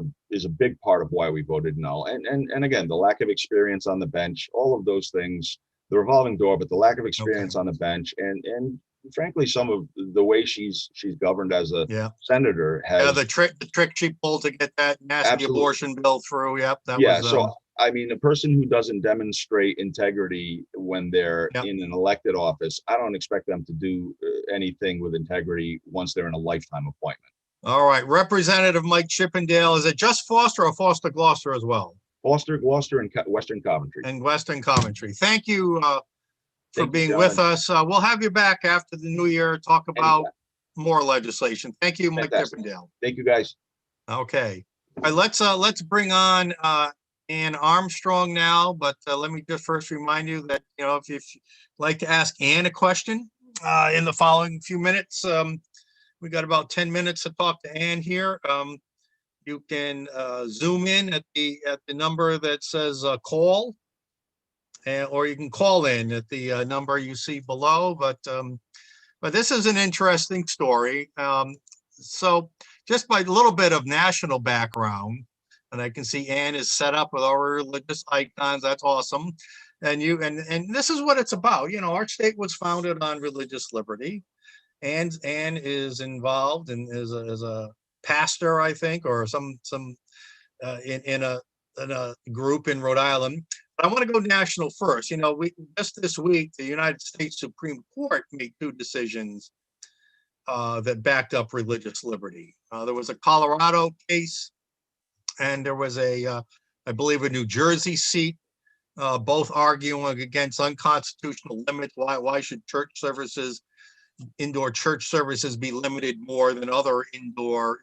a big part of why we voted no. And again, the lack of experience on the bench, all of those things, the revolving door, but the lack of experience on the bench, and frankly, some of the way she's governed as a senator has the trick she pulled to get that nasty abortion bill through. Yep, that was. So I mean, a person who doesn't demonstrate integrity when they're in an elected office, I don't expect them to do anything with integrity once they're in a lifetime appointment. All right, Representative Mike Chippendale. Is it just Foster or Foster Gloucester as well? Foster, Gloucester, and Western Coventry. And Western Coventry. Thank you for being with us. We'll have you back after the new year, talk about more legislation. Thank you, Mike Chippendale. Thank you, guys. Okay. All right, let's bring on Ann Armstrong now, but let me just first remind you that, if you'd like to ask Ann a question in the following few minutes, we got about 10 minutes to talk to Ann here. You can zoom in at the number that says call, or you can call in at the number you see below. But this is an interesting story. So just by a little bit of national background, and I can see Ann is set up with our religious icons. That's awesome. And this is what it's about. Our state was founded on religious liberty, and Ann is involved and is a pastor, I think, or some in a group in Rhode Island. But I want to go national first. We just this week, the United States Supreme Court made 2 decisions that backed up religious liberty. There was a Colorado case, and there was I believe, a New Jersey seat, both arguing against unconstitutional limits. Why should indoor church services be limited more than other indoor,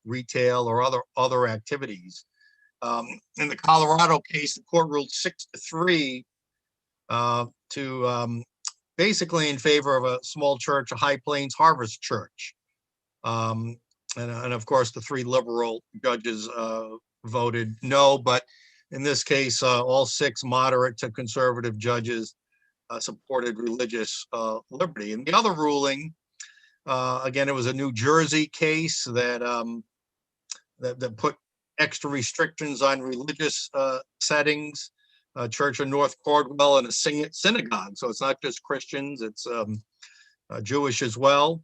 retail or other activities? In the Colorado case, the court ruled 6-3 to basically in favor of a small church, a High Plains Harvest Church. And of course, the 3 liberal judges voted no, but in this case, all 6 moderate to conservative judges supported religious liberty. And the other ruling, again, it was a New Jersey case that put extra restrictions on religious settings, Church of North Cordwell and a synagogue. So it's not just Christians, it's Jewish as well.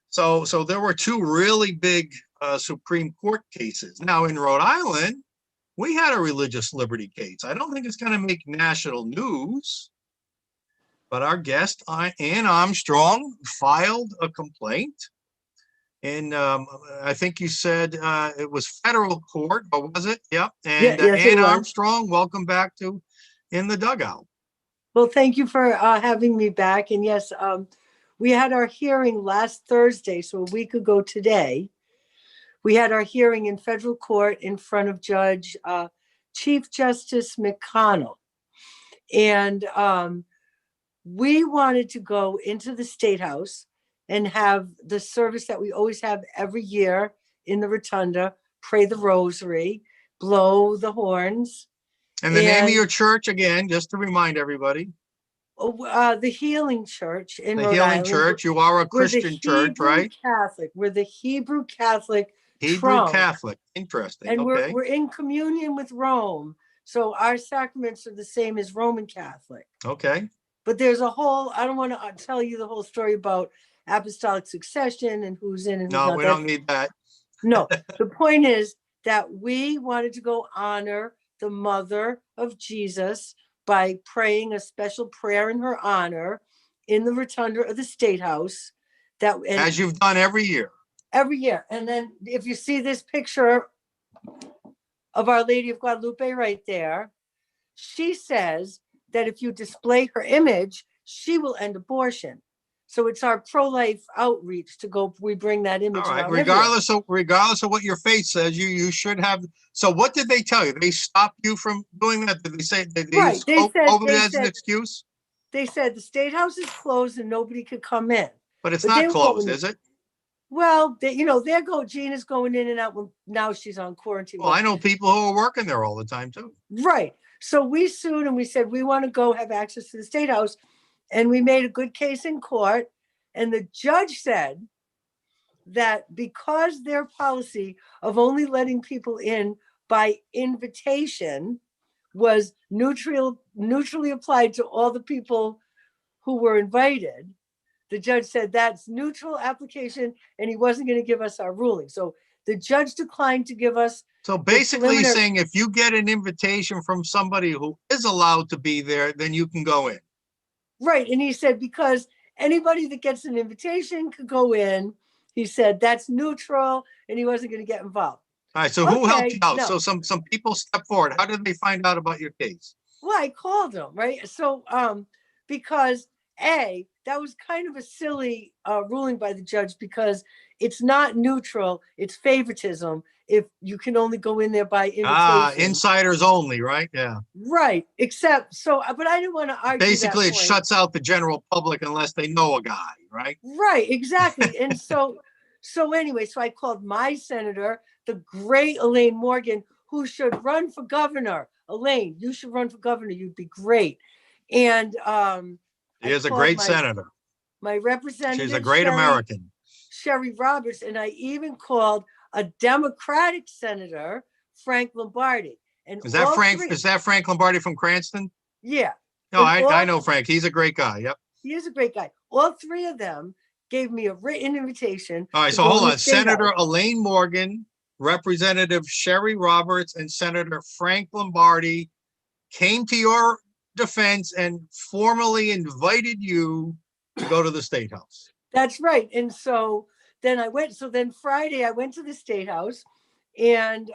So there were 2 really big Supreme Court cases. Now in Rhode Island, we had a religious liberty case. I don't think it's going to make national news, but our guest, Ann Armstrong, filed a complaint. And I think you said it was federal court, or was it? Yep. And yes, Ann Armstrong, welcome back to In the Dugout. Well, thank you for having me back. And yes, we had our hearing last Thursday, so a week ago today. We had our hearing in federal court in front of Judge Chief Justice McConnell. And we wanted to go into the State House and have the service that we always have every year in the rotunda, pray the rosary, blow the horns. And the name of your church, again, just to remind everybody. The Healing Church in Rhode Island. The Healing Church. You are a Christian church, right? Catholic. We're the Hebrew Catholic. Catholic. Interesting. And okay. we're in communion with Rome. So our sacraments are the same as Roman Catholic. Okay. But there's a whole, I don't want to tell you the whole story about apostolic succession and who's in and who's not. No, we don't need that. No, the point is that we wanted to go honor the mother of Jesus by praying a special prayer in her honor in the rotunda of the State House. As you've done every year. Every year. And then if you see this picture of Our Lady of Guadalupe right there, she says that if you display her image, she will end abortion. So it's our pro-life outreach to go, we bring that image All right, around everywhere. regardless of what your faith says, you should have. So what did they tell you? They stopped you from doing that? Did they say they Right, used they said- COVID they as an said- excuse? They said the State House is closed and nobody could come in. But it's But they not were closed, going- is it? Well, Gina's going in and out. Now she's on quarantine. Well, I know people who are working there all the time too. Right. So we sued and we said, we want to go have access to the State House. And we made a good case in court. And the judge said that because their policy of only letting people in by invitation was neutrally applied to all the people who were invited, the judge said that's neutral application and he wasn't going to give us our ruling. So the judge declined to give us. So basically preliminary- saying if you get an invitation from somebody who is allowed to be there, then you can go in. Right. And he said, because anybody that gets an invitation could go in. He said that's neutral and he wasn't going to get involved. All right, so who helped Okay, you out? no. So some people step forward. How did they find out about your case? Well, I called him, right? So because that was kind of a silly ruling by the judge because it's not neutral, it's favoritism if you can only go in there by invitation. Insiders only, right? Yeah. Right. Except but I didn't want to argue. Basically, that it point. shuts out the general public unless they know a guy, right? Right, exactly. And so anyway, so I called my senator, the great Elaine Morgan, who should run for governor. Elaine, you should run for governor. You'd be great. And He is a called great my- senator. my representative. She's a great American. Sherry Roberts, and I even called a Democratic senator, Frank Lombardi. And Is that all Frank? three- Is that Frank Lombardi from Cranston? Yeah, No, And I all- know Frank. He's a great guy. Yep. he is a great guy. All three of them gave me a written invitation. All right. to So go hold to the on. State Senator House. Elaine Morgan, Representative Sherry Roberts, and Senator Frank Lombardi came to your defense and formally invited you to go to the State House. That's right. And so then Friday I went to the State House and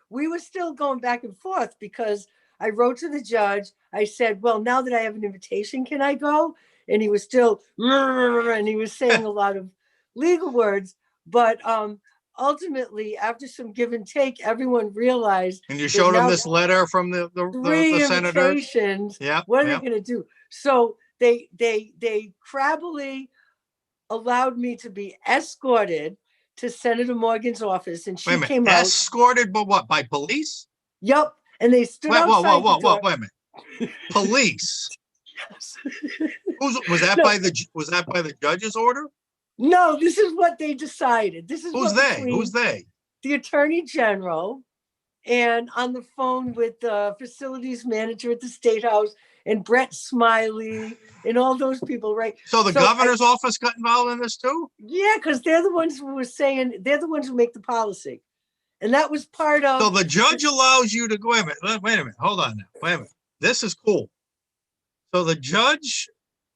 we were still going back and forth because I wrote to the judge. I said, well, now that I have an invitation, can I go? And he was still, and he was saying a lot of legal words. But ultimately, after some give and take, everyone realized And you that showed him now this letter from the three senator. invitations. Yeah. What are yeah. they going to do? So they crabbily allowed me to be escorted to Senator Morgan's office, and Wait a she minute. came out. Escorted, but what? By police? Yep, and they stood Wait, outside the door. wait a minute. Police. Was that No. was that by the judge's order? No, this is what they decided. This is Who's what they? between Who's they? the Attorney General and on the phone with the facilities manager at the State House and Brett Smiley and all those people, right? So the So governor's office got involved in this too? Yeah, because they're the ones who were saying, they're the ones who make the policy. And that was part of. So the judge allows you to go, wait a minute, hold on now, wait a minute. This is cool. So the judge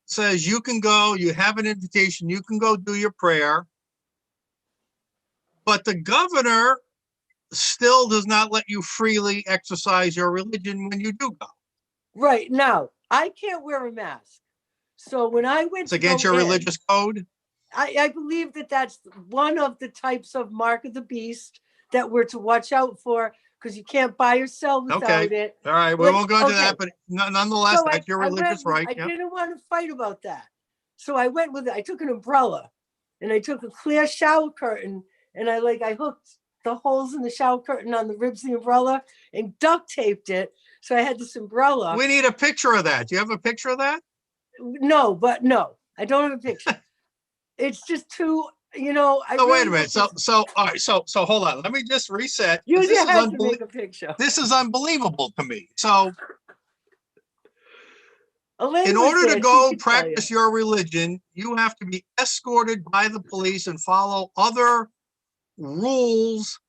says you can go, you have an invitation, you can go do your prayer. But the governor still does not let you freely exercise your religion when you do go. Right, now, I can't wear a mask. So when I went It's to against go your in, religious code. I believe that that's one of the types of mark of the beast that we're to watch out for, because you can't buy or sell without Okay. it. All right, we Like, won't go into okay. that, but nonetheless, So that's your I went religious with- right. I Yep. didn't want to fight about that. So I went with it. I took an umbrella and I took a clear shower curtain and I hooked the holes in the shower curtain on the ribs of the umbrella and duct taped it. So I had this umbrella. We need a picture of that. Do you have a picture of that? No, I don't have a picture. It's just too, I Oh, wait really a minute. hope So, all right. So hold on. Let me just reset. you 'Cause just had to make a picture. This is unbelievable to me. So Elaine in was order there, to she go could tell you. practice your religion, you have to be escorted by the police and follow other rules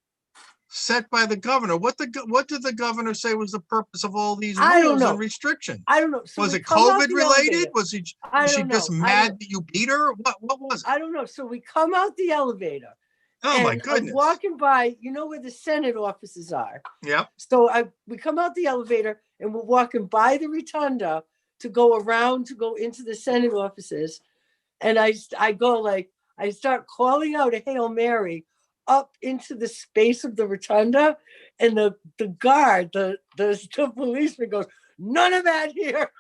set by the governor. What did the governor say was the purpose of all these I don't rules know. and restrictions? I don't know. So Was we it come out COVID the related? elevator. Was I she don't just know. mad that you beat her? What was it? I don't know. So we come out the elevator. Oh my and goodness. I'm walking by, where the Senate offices are. Yep. So we come out the elevator and we're walking by the rotunda to go around to go into the Senate offices. And I go like, I start calling out a Hail Mary up into the space of the rotunda, and the guard, the policeman goes, none of that here.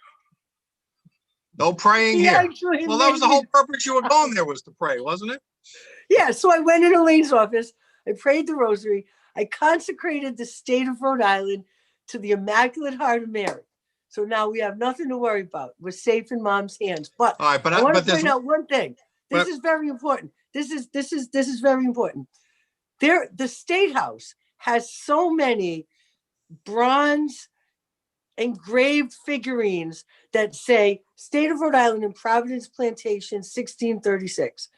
No praying He here. actually Well, that was the made whole me- purpose you were going there, was to pray, wasn't it? Yeah, so I went in Elaine's office. I prayed the rosary. I consecrated the state of Rhode Island to the Immaculate Heart of Mary. So now we have nothing to worry about. We're safe in Mom's hands. But All right, I want to there's point out one thing. This but- is very important. This is very important. The State House has so many bronze engraved figurines that say State of Rhode Island and Providence Plantation, 1636.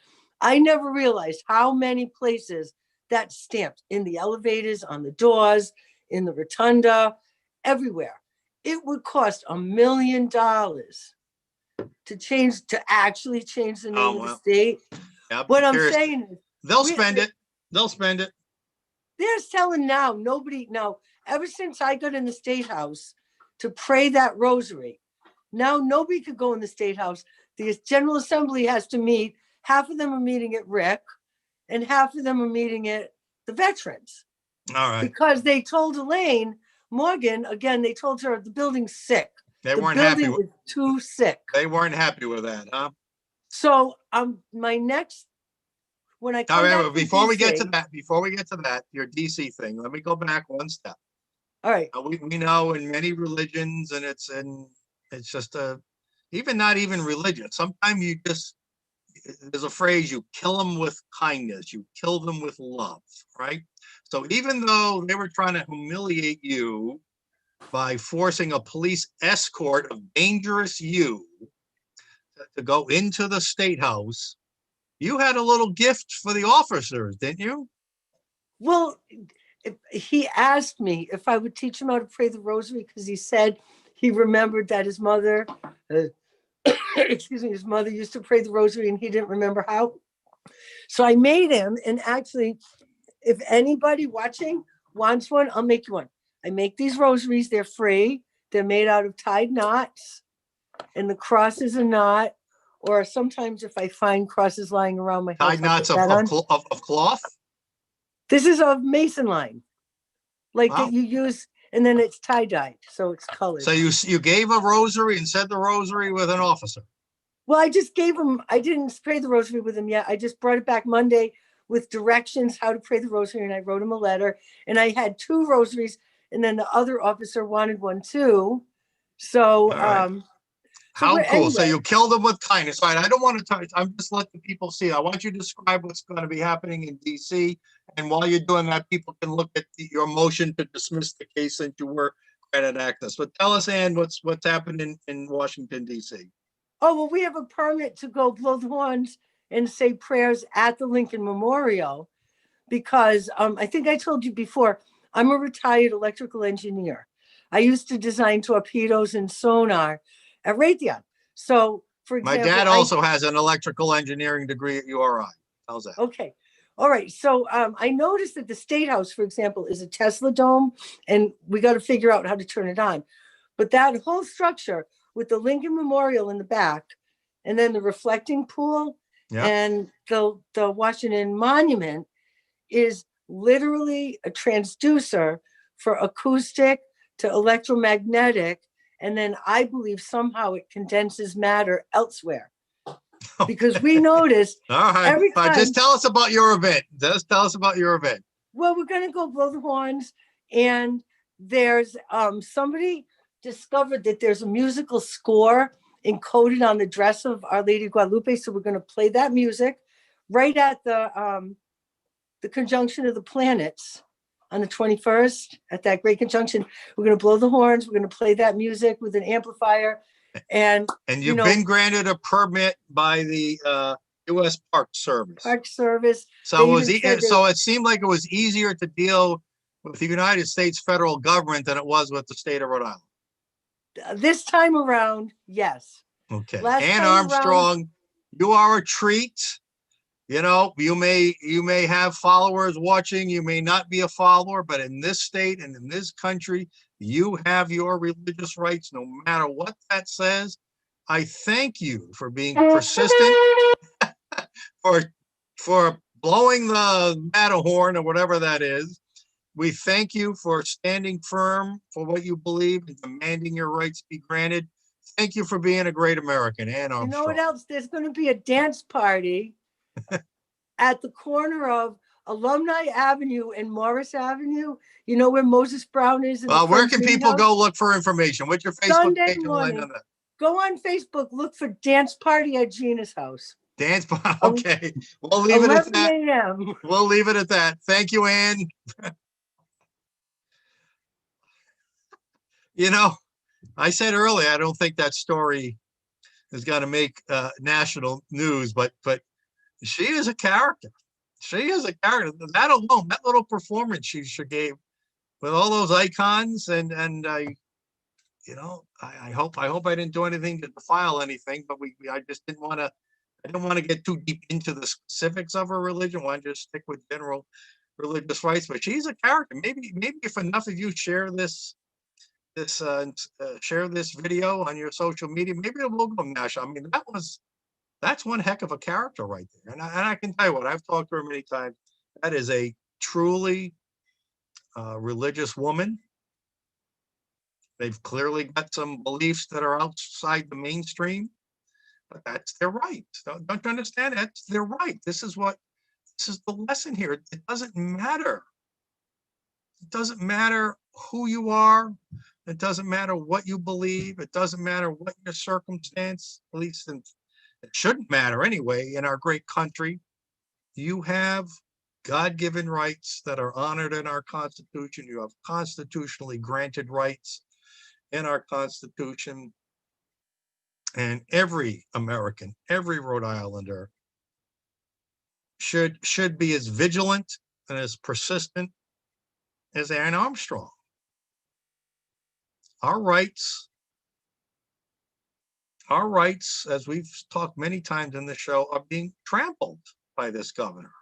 I never realized how many places that's stamped, in the elevators, on the doors, in the rotunda, everywhere. It would cost $1 million to actually change the name of the state. Yeah, What I'm saying is, they'll spend it. They'll spend it. they're selling now. Ever since I got in the State House to pray that rosary, now nobody could go in the State House. The General Assembly has to meet. Half of them are meeting at Rick, and half of them are meeting at the Veterans. All right. Because they told Elaine Morgan, again, they told her the building's sick. They The weren't happy. building is too sick. They weren't happy with that, huh? So my next, when I come All right, back but from before we get to DC that, your DC thing, let me go back one step. All right. We know in many religions, and it's just even not even religion. Sometimes there's a phrase, you kill them with kindness, you kill them with love, right? So even though they were trying to humiliate you by forcing a police escort of dangerous you to go into the State House, you had a little gift for the officers, didn't you? Well, he asked me if I would teach him how to pray the rosary, because he said he remembered that his mother, his mother used to pray the rosary and he didn't remember how. So I made him, and actually, if anybody watching wants one, I'll make you one. I make these rosaries, they're free. They're made out of tied knots, and the cross is a knot. Or sometimes if I find crosses lying around my house, Tied knots of cloth? This is of mason line, like Wow. that you use, and then it's tie-dyed, so it's colored. So you gave a rosary and said the rosary with an officer. Well, I just gave him, I didn't pray the rosary with him yet. I just brought it back Monday with directions how to pray the rosary, and I wrote him a letter, and I had 2 rosaries, and then the other officer wanted one too. So, right. How cool. Anyway. So you killed them with kindness. All right. I don't want to touch. I'm just letting the people see. I want you to describe what's going to be happening in DC. And while you're doing that, people can look at your motion to dismiss the case since you were granted access. But tell us, Ann, what's happening in Washington, DC. Oh, well, we have a permit to go blow the horns and say prayers at the Lincoln Memorial, because I think I told you before, I'm a retired electrical engineer. I used to design torpedoes and sonar at Raytheon. So, for example, My dad also has an electrical engineering degree at URI. How's that? Okay. All right. So I noticed that the State House, for example, is a Tesla dome, and we got to figure out how to turn it on. But that whole structure with the Lincoln Memorial in the back, and then the reflecting pool, and the Washington Monument is literally a transducer for acoustic to electromagnetic. And then I believe somehow it condenses matter elsewhere. Because we noticed all right. every time, just tell us about your event. Just tell us about your event. Well, we're going to go blow the horns, and there's somebody discovered that there's a musical score encoded on the dress of Our Lady of Guadalupe. So we're going to play that music right at the conjunction of the planets on the 21st at that great conjunction. We're going to blow the horns. We're going to play that music with an amplifier. And you've been granted a permit by the U.S. Park Service. So it seemed like it was easier to deal with the United States federal government than it was with the state of Rhode Island. This time around, yes. Okay. Ann Armstrong, you are a treat. You know, you may have followers watching, you may not be a follower, but in this state and in this country, you have your religious rights, no matter what that says. I thank you for being persistent, for blowing the Matterhorn or whatever that is. We thank you for standing firm for what you believe and demanding your rights be granted. Thank you for being a great American, Ann Armstrong. You know what else? There's going to be a dance party at the corner of Alumni Avenue and Morris Avenue. You know where Moses Brown is? Where can people go look for information? What's your Facebook Sunday page? morning. Go on Facebook, look for Dance Party at Gina's house. Dance party. Okay. We'll leave it at that. 11 a.m. We'll leave it at that. Thank you, Ann. You know, I said earlier, I don't think that story is going to make national news, but she is a character. She is a character. That alone, that little performance she gave with all those icons, and I, you know, I hope I didn't do anything to defile anything, but I just didn't want to. I didn't want to get too deep into the specifics of her religion. I want to just stick with general religious rights. But she's a character. Maybe if enough of you share this video on your social media, maybe it will go national. I mean, that's one heck of a character right there. And I can tell you what, I've talked to her many times. That is a truly religious woman. They've clearly got some beliefs that are outside the mainstream, but that's their right. Don't you understand? That's their right. This is the lesson here. It doesn't matter. It doesn't matter who you are. It doesn't matter what you believe. It doesn't matter what your circumstance, at least it shouldn't matter anyway in our great country. You have God-given rights that are honored in our Constitution. You have constitutionally granted rights in our Constitution. And every American, every Rhode Islander should be as vigilant and as persistent as Ann Armstrong. Our rights, as we've talked many times in the show, are being trampled by this governor.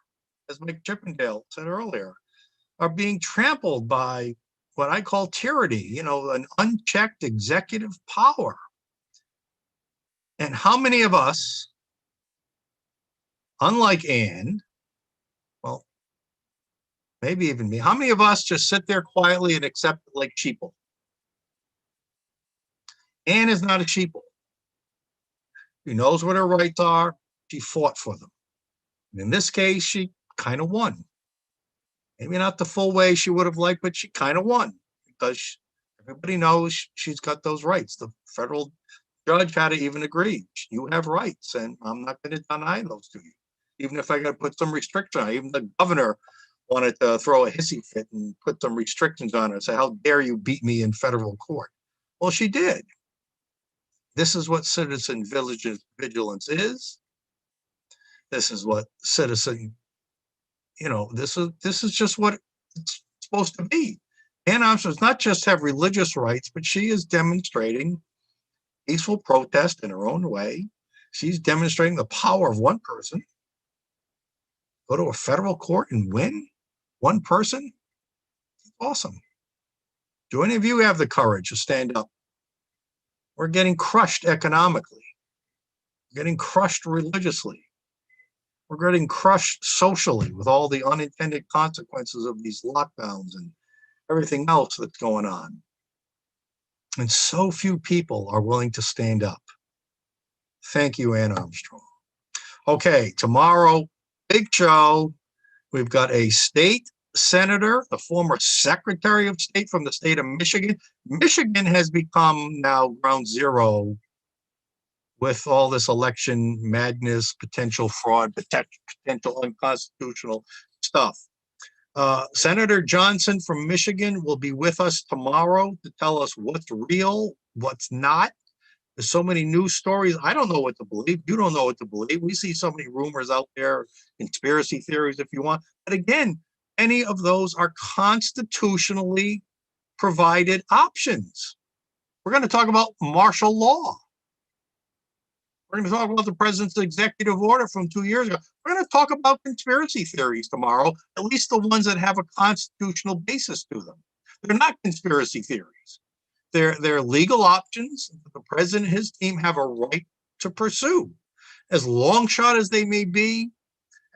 As Mike Chippendale said earlier, are being trampled by what I call tyranny, you know, an unchecked executive power. And how many of us, unlike Ann, well, maybe even me, how many of us just sit there quietly and accept it like sheeple? Ann is not a sheeple. She knows what her rights are. She fought for them. And in this case, she kind of won. Maybe not the full way she would have liked, but she kind of won because everybody knows she's got those rights. The federal judge had to even agree. You have rights, and I'm not going to deny those to you, even if I got to put some restriction on it. Even the governor wanted to throw a hissy fit and put some restrictions on her and say, how dare you beat me in federal court? Well, she did. This is what citizen vigilance is. This is what citizen, you know, this is just what it's supposed to be. Ann Armstrong does not just have religious rights, but she is demonstrating peaceful protest in her own way. She's demonstrating the power of one person. Go to a federal court and win? One person? Awesome. Do any of you have the courage to stand up? We're getting crushed economically. We're getting crushed religiously. We're getting crushed socially with all the unintended consequences of these lockdowns and everything else that's going on. And so few people are willing to stand up. Thank you, Ann Armstrong. Okay, tomorrow, big show. We've got a state senator, the former secretary of state from the state of Michigan. Michigan has become now ground zero with all this election madness, potential fraud, potential unconstitutional stuff. Senator Johnson from Michigan will be with us tomorrow to tell us what's real, what's not. There's so many news stories. I don't know what to believe. You don't know what to believe. We see so many rumors out there, conspiracy theories if you want. But again, any of those are constitutionally provided options. We're going to talk about martial law. We're going to talk about the president's executive order from 2 years ago. We're going to talk about conspiracy theories tomorrow, at least the ones that have a constitutional basis to them. They're not conspiracy theories. They're legal options the president and his team have a right to pursue. As long shot as they may be,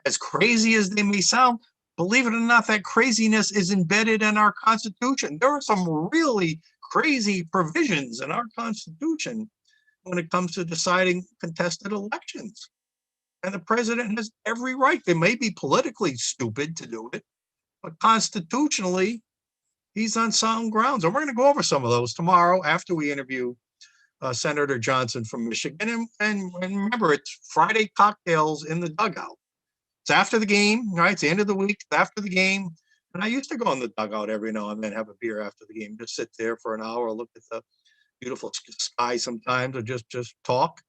as crazy as they may sound, believe it or not, that craziness is embedded in our Constitution. There are some really crazy provisions in our Constitution when it comes to deciding contested elections. And the president has every right. They may be politically stupid to do it, but constitutionally, he's on sound grounds. And we're going to go over some of those tomorrow after we interview Senator Johnson from Michigan. And remember, it's Friday cocktails in the dugout. It's after the game, right? It's the end of the week, it's after the game. And I used to go in the dugout every now and then, have a beer after the game, just sit there for an hour, look at the beautiful sky sometimes, or just talk.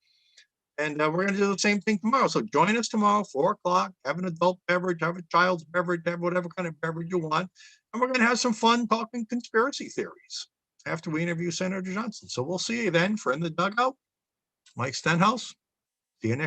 And we're going to do the same thing tomorrow. So join us tomorrow, 4:00, have an adult beverage, have a child's beverage, have whatever kind of beverage you want. And we're going to have some fun talking conspiracy theories after we interview Senator Johnson. So we'll see you then for In the Dugout. Mike Stenhouse. See you next